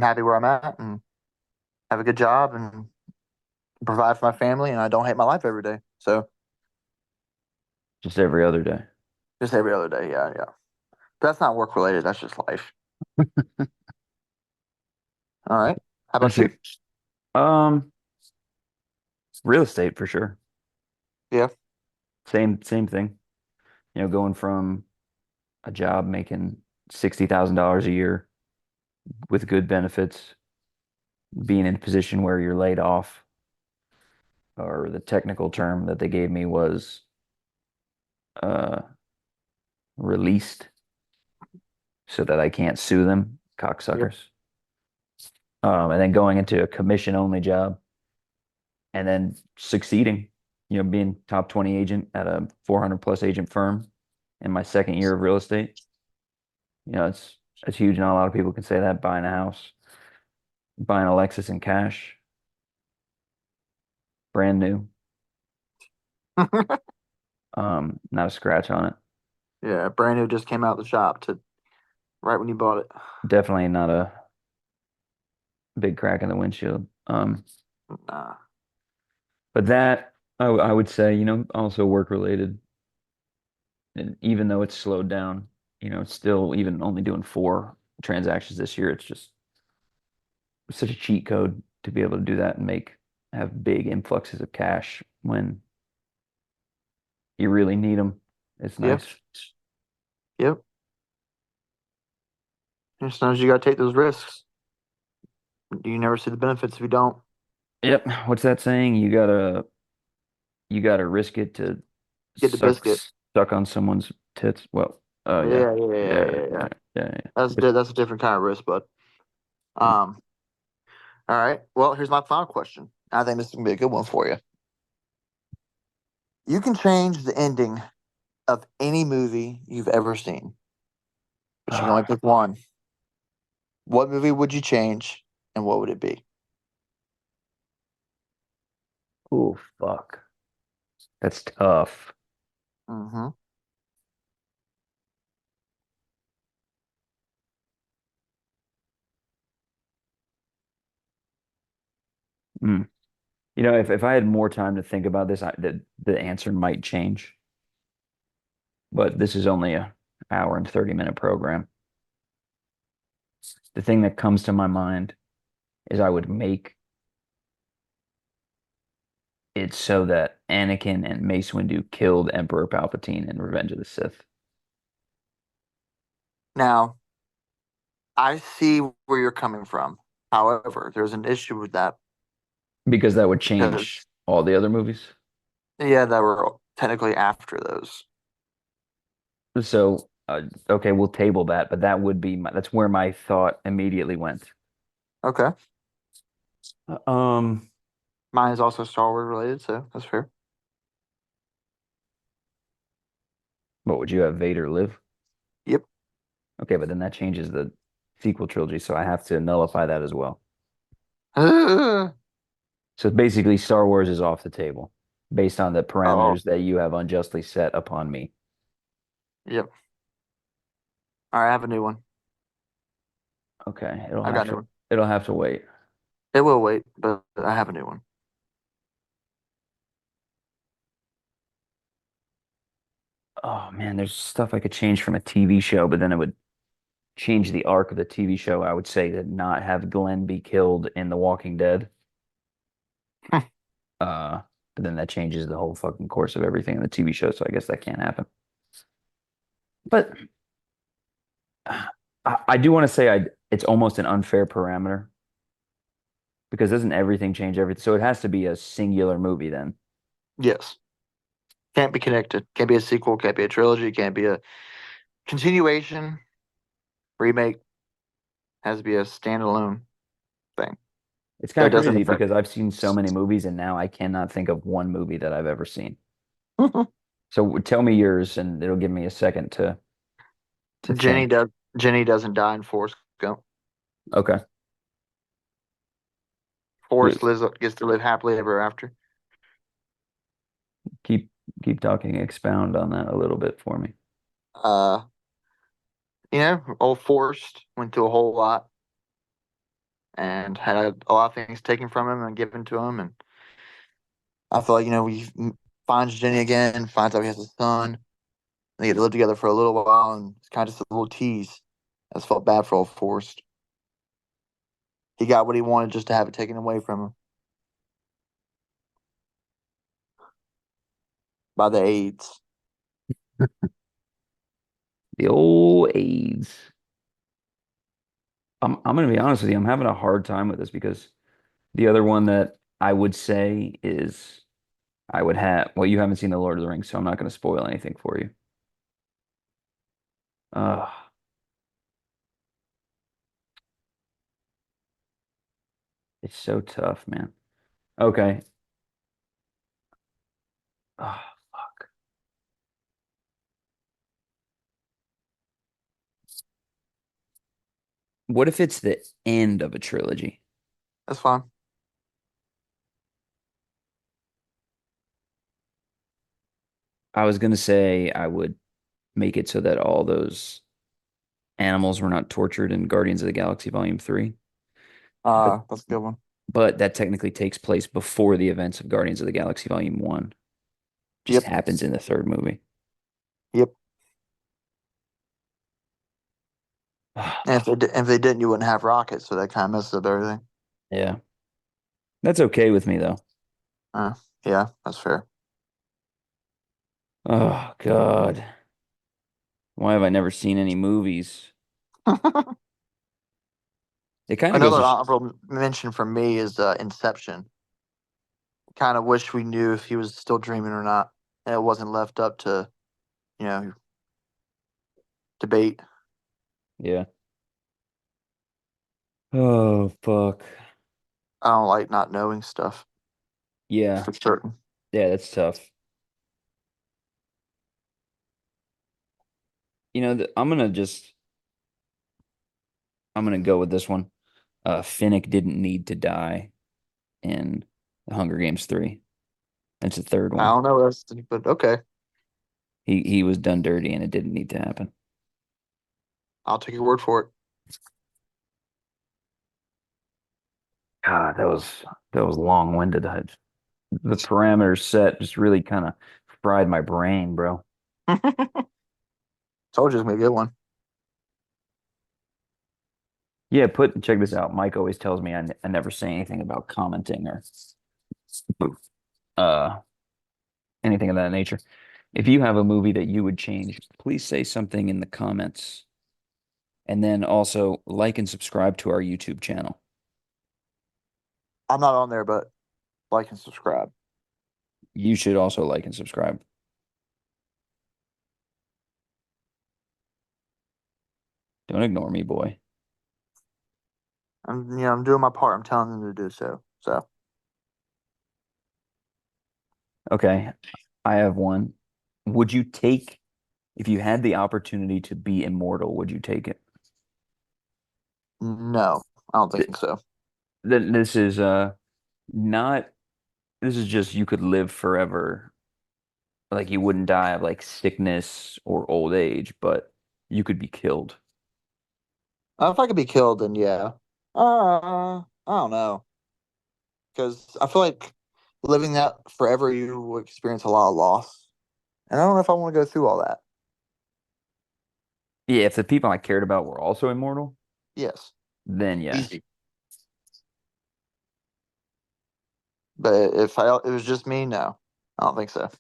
happy where I'm at and have a good job and provide for my family. And I don't hate my life every day. So Just every other day. just every other day. Yeah, yeah. But that's not work related. That's just life. All right. How That's about a you? um real estate for sure. Yeah. Same thing. Going from a job making $60,000 a year with good benefits, being in a position where you're laid off, or the technical term that they gave me was uh released so that I can't sue them, Yep. cocksuckers. And then going into a commission only job and then succeeding, being top 20 agent at a 400 plus agent firm in my second year of real estate. It's huge. Not a lot of people can say that. Buying a house, buying a Lexus in cash, brand new, not a scratch on it. Yeah. Brand new just came out of the shop to right when you bought it. Definitely not a big crack in the windshield. Nah. But that I would say, also work related. And even though it's slowed down, it's still even only doing four transactions this year. It's just such a cheat code to be able to do that and have big influxes of cash when you really need them. It's Yep. nice. Yep. And sometimes you got to take those risks. You never see the benefits if you don't. Yep. What's that saying? You gotta risk it to Get the suck biscuit. suck on someone's tits. Well, oh yeah. Yeah, yeah, yeah, Yeah, yeah, yeah. yeah, yeah, yeah. Which, That's a different kind of risk, but um, all right. Well, here's my final question. I think this is gonna be a good one for you. You can change the ending of any movie you've ever seen, but you can only ah, pick one. What movie would you change, and what would it be? oh fuck. That's tough. Mm-hmm. Mm. If I had more time to think about this, the answer might change. But this is only a hour and 30-minute program. The thing that comes to my mind is I would make it so that Anakin and Mace Windu killed Emperor Palpatine in Revenge of the Sith Now, I see where you're coming from. However, there's an issue with that because that would because change all the other movies. yeah, that were technically after those. So, okay, we'll table that, but that's where my thought immediately went. Okay. Um, Mine is also Star Wars related, so that's fair. what would you have Vader live? Yep. Okay, but then that changes the sequel trilogy, so I have to nullify that as well. So basically, Star Wars is off the table based on the Oh, parameters that you have unjustly set upon me. yep. All right, I have a new one. Okay, I got a new one. it'll have to wait. It will wait, but I have a new one. Oh man, there's stuff I could change from a TV show, but then it would change the arc of the TV show. I would say to not have Glenn be killed in The Walking Dead. Uh, but then that changes the whole fucking course of everything in the TV show, so I guess that can't happen. But I do want to say it's almost an unfair parameter because doesn't everything change everything? So it has to be a singular movie then. Yes. Can't be connected. Can't be a sequel. Can't be a trilogy. Can't be a continuation, remake. Has to be a standalone thing It's kind that of doesn't crazy affect. because I've seen so many movies and now I cannot think of one movie that I've ever seen. So tell me yours and it'll give me a second to Jenny think. does. Jenny doesn't die in Forrest Gump. Okay. Forrest gets to live happily ever after. Keep keep talking, expound on that a little bit for me. Uh, old Forrest went through a whole lot and had a lot of things taken from him and given to him, and I feel like he finds Jenny again, finds out he has a son. They get to live together for a little while, and it's kind of just a little tease. I just felt bad for old Forrest. he got what he wanted just to have it taken away from him by the AIDS. The old AIDS. I'm gonna be honest with you. I'm having a hard time with this because the other one that I would say is I would have. Well, you haven't seen The Lord of the Rings, so I'm not gonna spoil anything for you. Uh, it's so tough, man. Okay. Oh, fuck. What if it's the end of a trilogy? That's fine. I was gonna say I would make it so that all those animals were not tortured in Guardians of the Galaxy Volume 3. But That's a good one. but that technically takes place before the events of Guardians of the Galaxy Volume 1. Just Yep. happens in the third movie. Yep. Ah, And if they didn't, you wouldn't have rockets, so that kind of messes up everything. yeah. That's okay with me though. Uh, yeah, that's fair. Oh God. Why have I never seen any movies? It kind of goes Another to honorable mention for me is Inception. Kind of wish we knew if he was still dreaming or not, and it wasn't left up to you know debate. yeah. Oh fuck. I don't like not knowing stuff Yeah. for certain. Yeah, that's tough. I'm gonna go with this one. Finnick didn't need to die in The Hunger Games 3. That's the third I one. don't know, but okay, He was done dirty and it didn't need to happen. I'll take your word for it. God, that was long-winded. The parameters set just really kind of fried my brain, bro. Told you it's gonna be a good one. Yeah, check this out. Mike always tells me I never say anything about commenting or uh anything of that nature. If you have a movie that you would change, please say something in the comments. And then also like and subscribe to our YouTube channel. I'm not on there, but like and subscribe. You should also like and subscribe. Don't ignore me, boy. I'm doing my part. I'm telling them to do so. So Okay, I have one. Would you take, if you had the opportunity to be immortal, would you take it? no, I don't Th- think so. This is not, this is just you could live forever. Like you wouldn't die of like sickness or old age, but you could be killed. If I could be killed, then yeah. I don't know, because I feel like living that forever, you will experience a lot of loss, and I don't know if I want to go through all that. Yeah, if the people I cared about were also immortal, Yes, then yeah. easy. But if it was just me, no, I don't think so.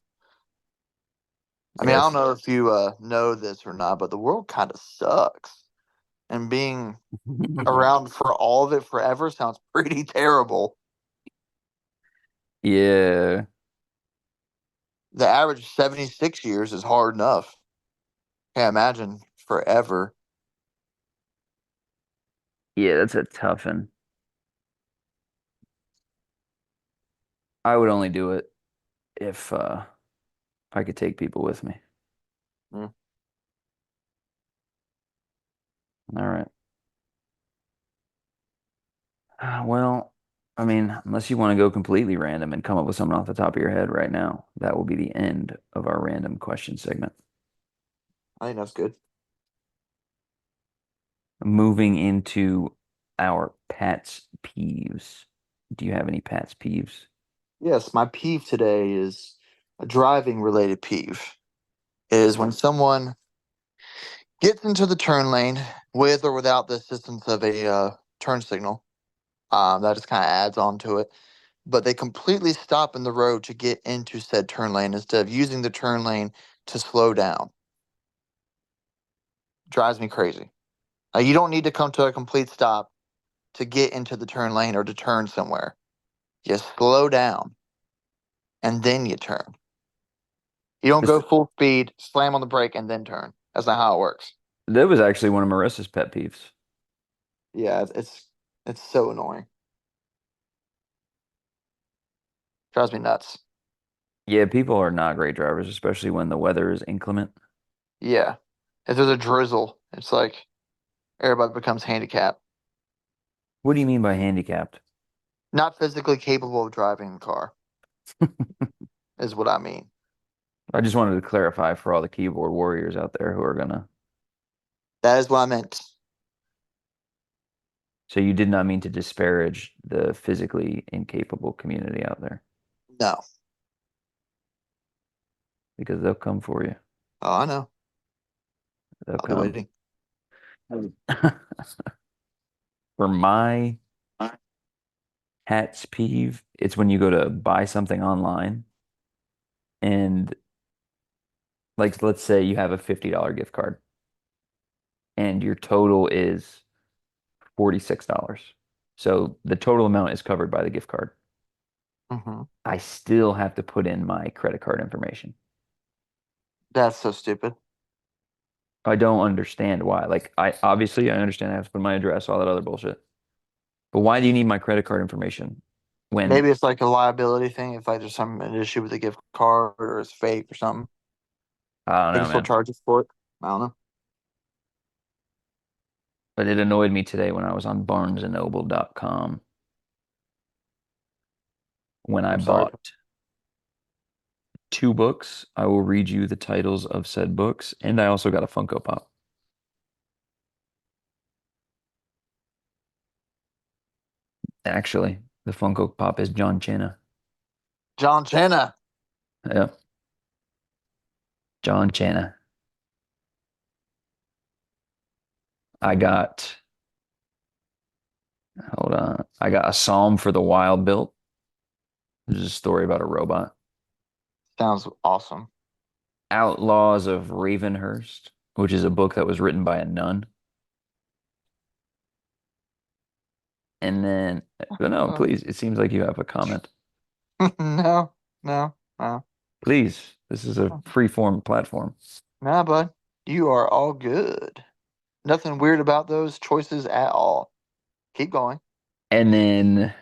I mean, I don't Yes. know if you know this or not, but the world kind of sucks, and being around for all of it forever sounds pretty terrible. Yeah. The average 76 years is hard enough. Can't imagine forever. Yeah, that's a tough one. I would only do it if I could take people with me. Mm. All right. Well, I mean, unless you want to go completely random and come up with something off the top of your head right now, that will be the end of our random question segment. I think that's good. Moving into our Pat's peeves. Do you have any Pat's peeves? Yes, my peeve today is a driving related peeve. Is when someone gets into the turn lane with or without the assistance of a turn signal. That just kind of adds on to it. But they completely stop in the road to get into said turn lane instead of using the turn lane to slow down. Drives me crazy. You don't need to come to a complete stop to get into the turn lane or to turn somewhere. Just slow down and then you turn. You don't This, go full speed, slam on the brake, and then turn. That's not how it works. that was actually one of Marissa's pet peeves. Yeah, it's so annoying. Drives me nuts. Yeah, people are not great drivers, especially when the weather is inclement. Yeah. If there's a drizzle, it's like everybody becomes handicapped. What do you mean by handicapped? Not physically capable of driving the car, is what I mean. I just wanted to clarify for all the keyboard warriors out there who are gonna. That is what I meant. So you did not mean to disparage the physically incapable community out there No. because they'll come for you. Oh, I know. They'll I'll be come. waiting. For my hat's peeve, it's when you go to buy something online and like let's say you have a $50 gift card and your total is $46. So the total amount is covered by the gift card. Hmm. I still have to put in my credit card information. That's so stupid. I don't understand why. Like I obviously I understand I have to put my address, all that other bullshit. But why do you need my credit card information when Maybe it's like a liability thing if like there's some an issue with the gift card or it's fake or something. I don't They can know, still man. charge us for it. I don't know. But it annoyed me today when I was on barnesandnoble.com when I I'm sorry. bought two books. I will read you the titles of said books, and I also got a Funko Pop. Actually, the Funko Pop is John Cena. John Cena. Yeah, John Cena. I got, hold on. I got a Psalm for the Wild Built. This is a story about a robot. Sounds awesome. Outlaws of Ravenhurst, which is a book that was written by a nun. And then, but no, Uh, please, it seems like you have a comment. no, no, no. Please, this is a free form platform. Nah, bud. You are all good. Nothing weird about those choices at all. Keep going. And then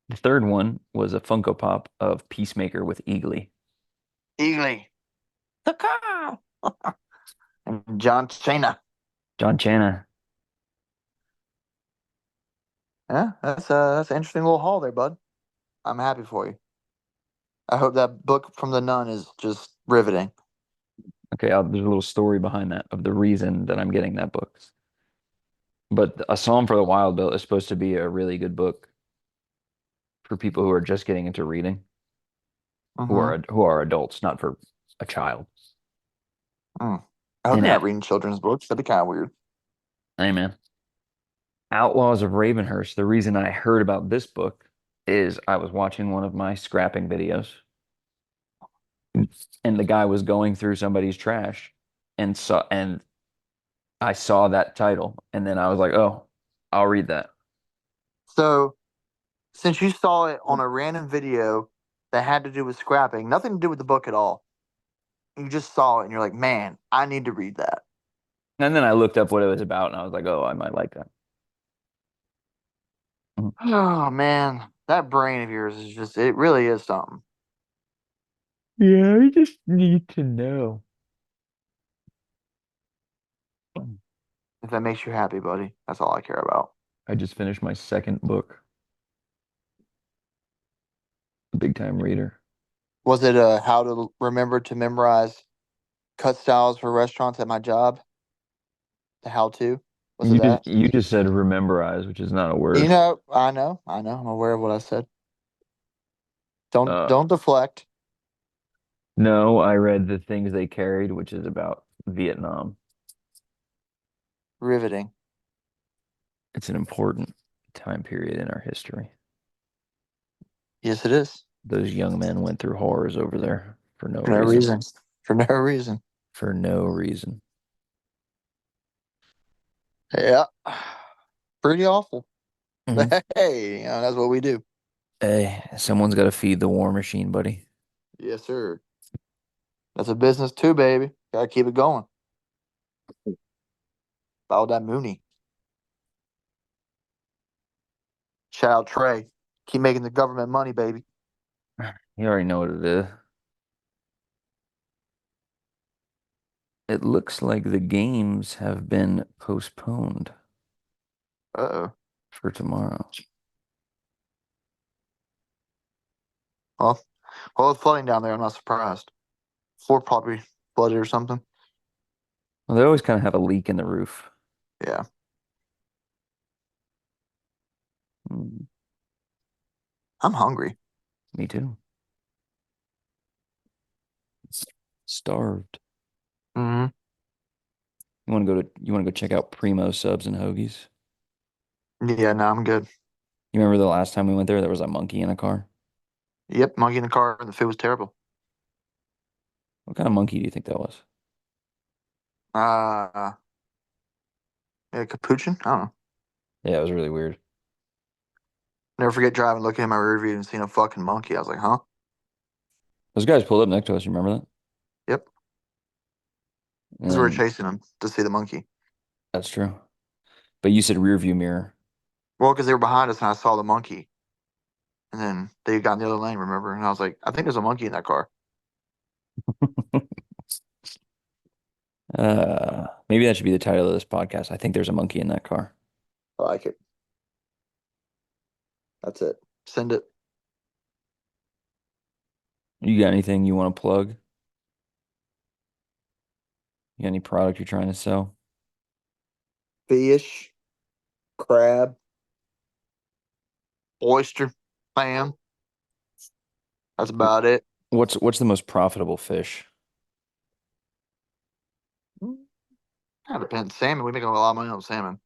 the third one was a Funko Pop of Peacemaker with Eagly. Eagly. Caw. And John Cena. John Cena. Yeah, that's an interesting little haul there, bud. I'm happy for you. I hope that book from the nun is just riveting. Okay, there's a little story behind that of the reason that I'm getting that book. But A Psalm for the Wild Bill is supposed to be a really good book for people who are just getting into reading, Mm-hmm. who are adults, not for a child. Mm. I hope And you're not at, reading children's books. That'd be kind of weird. hey man, Outlaws of Ravenhurst. The reason I heard about this book is I was watching one of my scrapping videos, and the guy was going through somebody's trash, and I saw that title, and then I was like, oh, I'll read that. So, since you saw it on a random video that had to do with scrapping, nothing to do with the book at all, you just saw it and you're like, man, I need to read that. And then I looked up what it was about, and I was like, oh, I might like that. Mhm. Oh, man. That brain of yours is just, it really is something. Yeah, I just need to know. If that makes you happy, buddy, that's all I care about. I just finished my second book, Big Time Reader. Was it how to remember to memorize cut styles for restaurants at my job? The how to? Was it that? You just said rememberize, which is not a You word. know, I know. I'm aware of what I said. Uh, Don't deflect. no, I read The Things They Carried, which is about Vietnam. Riveting. It's an important. time period in our history. Yes, it is. Those young men went through horrors over there for no For no reason. reason. For no reason. For no reason. Yeah. Pretty awful. Hmm. But hey, that's what we do. Hey, someone's got to feed the war machine, buddy. Yes, sir. That's a business too, baby. Gotta keep it going. Follow that Mooney. Shout out Trey. Keep making the government money, baby. You already know what it is. It looks like the games have been postponed Uh-oh. for tomorrow. Well, well, it's flooding down there. I'm not surprised. Floor probably flooded or something. Well, they always kind of have a leak in the roof. Yeah. Mm, I'm hungry. me too. Starved. Hmm. You want to go check out Primo Subs and Hoagies? Yeah, no, I'm good. You remember the last time we went there was a monkey in a car? Yep, monkey in the car and the food was terrible. What kind of monkey do you think that was? Uh, yeah, Capuchin? I don't know. Yeah, it was really weird. Never forget driving, looking in my rear view and seeing a fucking monkey. I was like, huh? Those guys pulled up next to us, you remember that? Yep. And Because we were then chasing him to see the monkey. that's true. But you said rear view mirror. Well, because they were behind us and I saw the monkey. And then they got in the other lane, remember? And I was like, I think there's a monkey in that car. Maybe that should be the title of this podcast. I think there's a monkey in that car. I like it. That's it. Send it. You got anything you want to plug? You got any product you're trying to sell? Fish, crab, oyster, clam. That's about it. What's the most profitable fish? Kind of depends. Salmon, we make a lot of money on salmon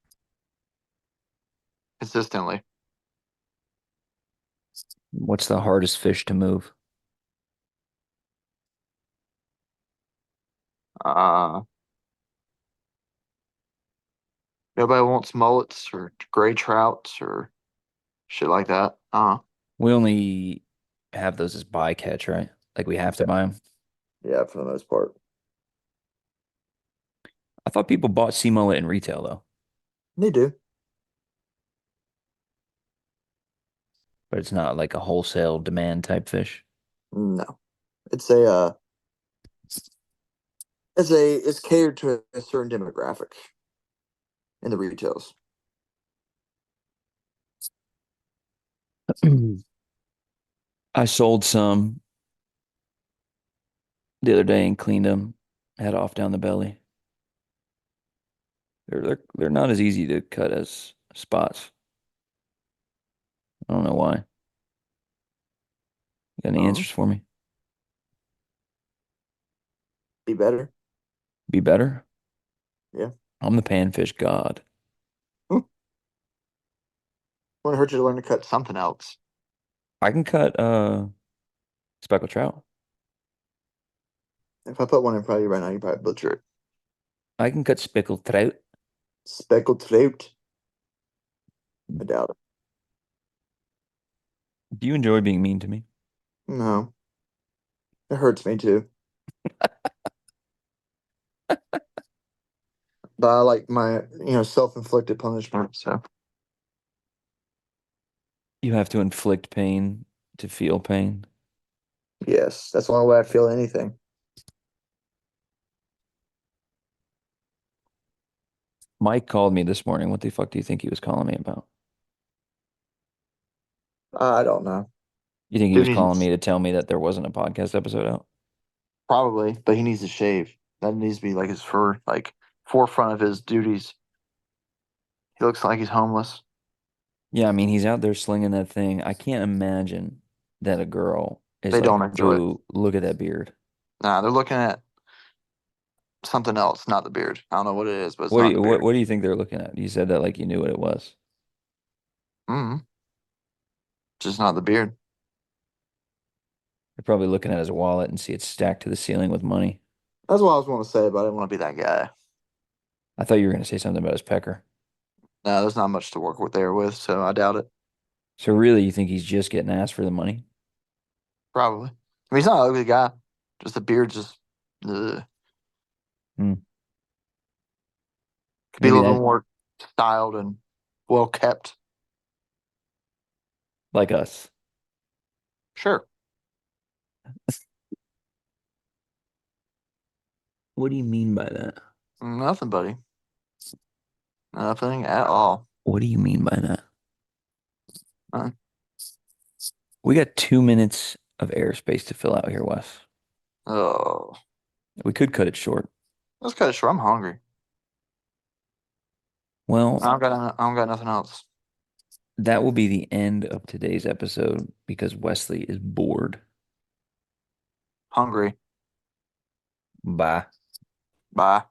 consistently. What's the hardest fish to move? Uh, Nobody wants mullets or gray trouts or shit like that. We only have those as bycatch, right? Like we have to buy them. Yeah, for the most part. I thought people bought sea mullet in retail though, They do. but it's not like a wholesale demand type fish. No. It's a it's catered to a certain demographic in the retails. I sold some the other day and cleaned them, head off down the belly. They're not as easy to cut as spots. I don't know why. You got any Oh, answers for me? be better. Be better? Yeah. I'm the panfish god. Wouldn't hurt you to learn to cut something else. I can cut speckled trout. If I put one in front of you right now, you probably butcher it. I can cut speckled trout. Speckled trout. I doubt it. Do you enjoy being mean to me? No, it hurts me too. But I like my, self-inflicted punishment. So You have to inflict pain to feel pain. yes, that's the only way I feel anything. Mike called me this morning. What the fuck do you think he was calling me about? I don't know. You think he Dude was calling needs me to tell me that there wasn't a podcast episode out? probably, but he needs to shave. That needs to be like his forefront of his duties. He looks like he's homeless. Yeah, I mean, he's out there slinging that thing. I can't imagine that a girl is They like, don't enjoy it. ooh, look at that beard. Nah, they're looking at something else, not the beard. I don't know what it is, but it's not the beard. What do you think they're looking at? You said that like you knew what it was. Mm, just not the beard. You're probably looking at his wallet and see it stacked to the ceiling with money. That's what I was going to say, but I didn't want to be that guy. I thought you were going to say something about his pecker. No, there's not much to work with there with, so I doubt it. So really, you think he's just getting asked for the money? Probably. I mean, he's not an ugly guy. Just the beard just ugh. Hmm. Could be a Maybe little that, bit more styled and well kept. like us. Sure. What do you mean by that? Nothing, buddy. Nothing at all. What do you mean by that? Uh, We got 2 minutes of airspace to fill out here, Wes. oh, We could cut it short. let's cut it short. I'm hungry. Well, I don't got nothing else. that will be the end of today's episode because Wesley is bored. Hungry. Bye. Bye.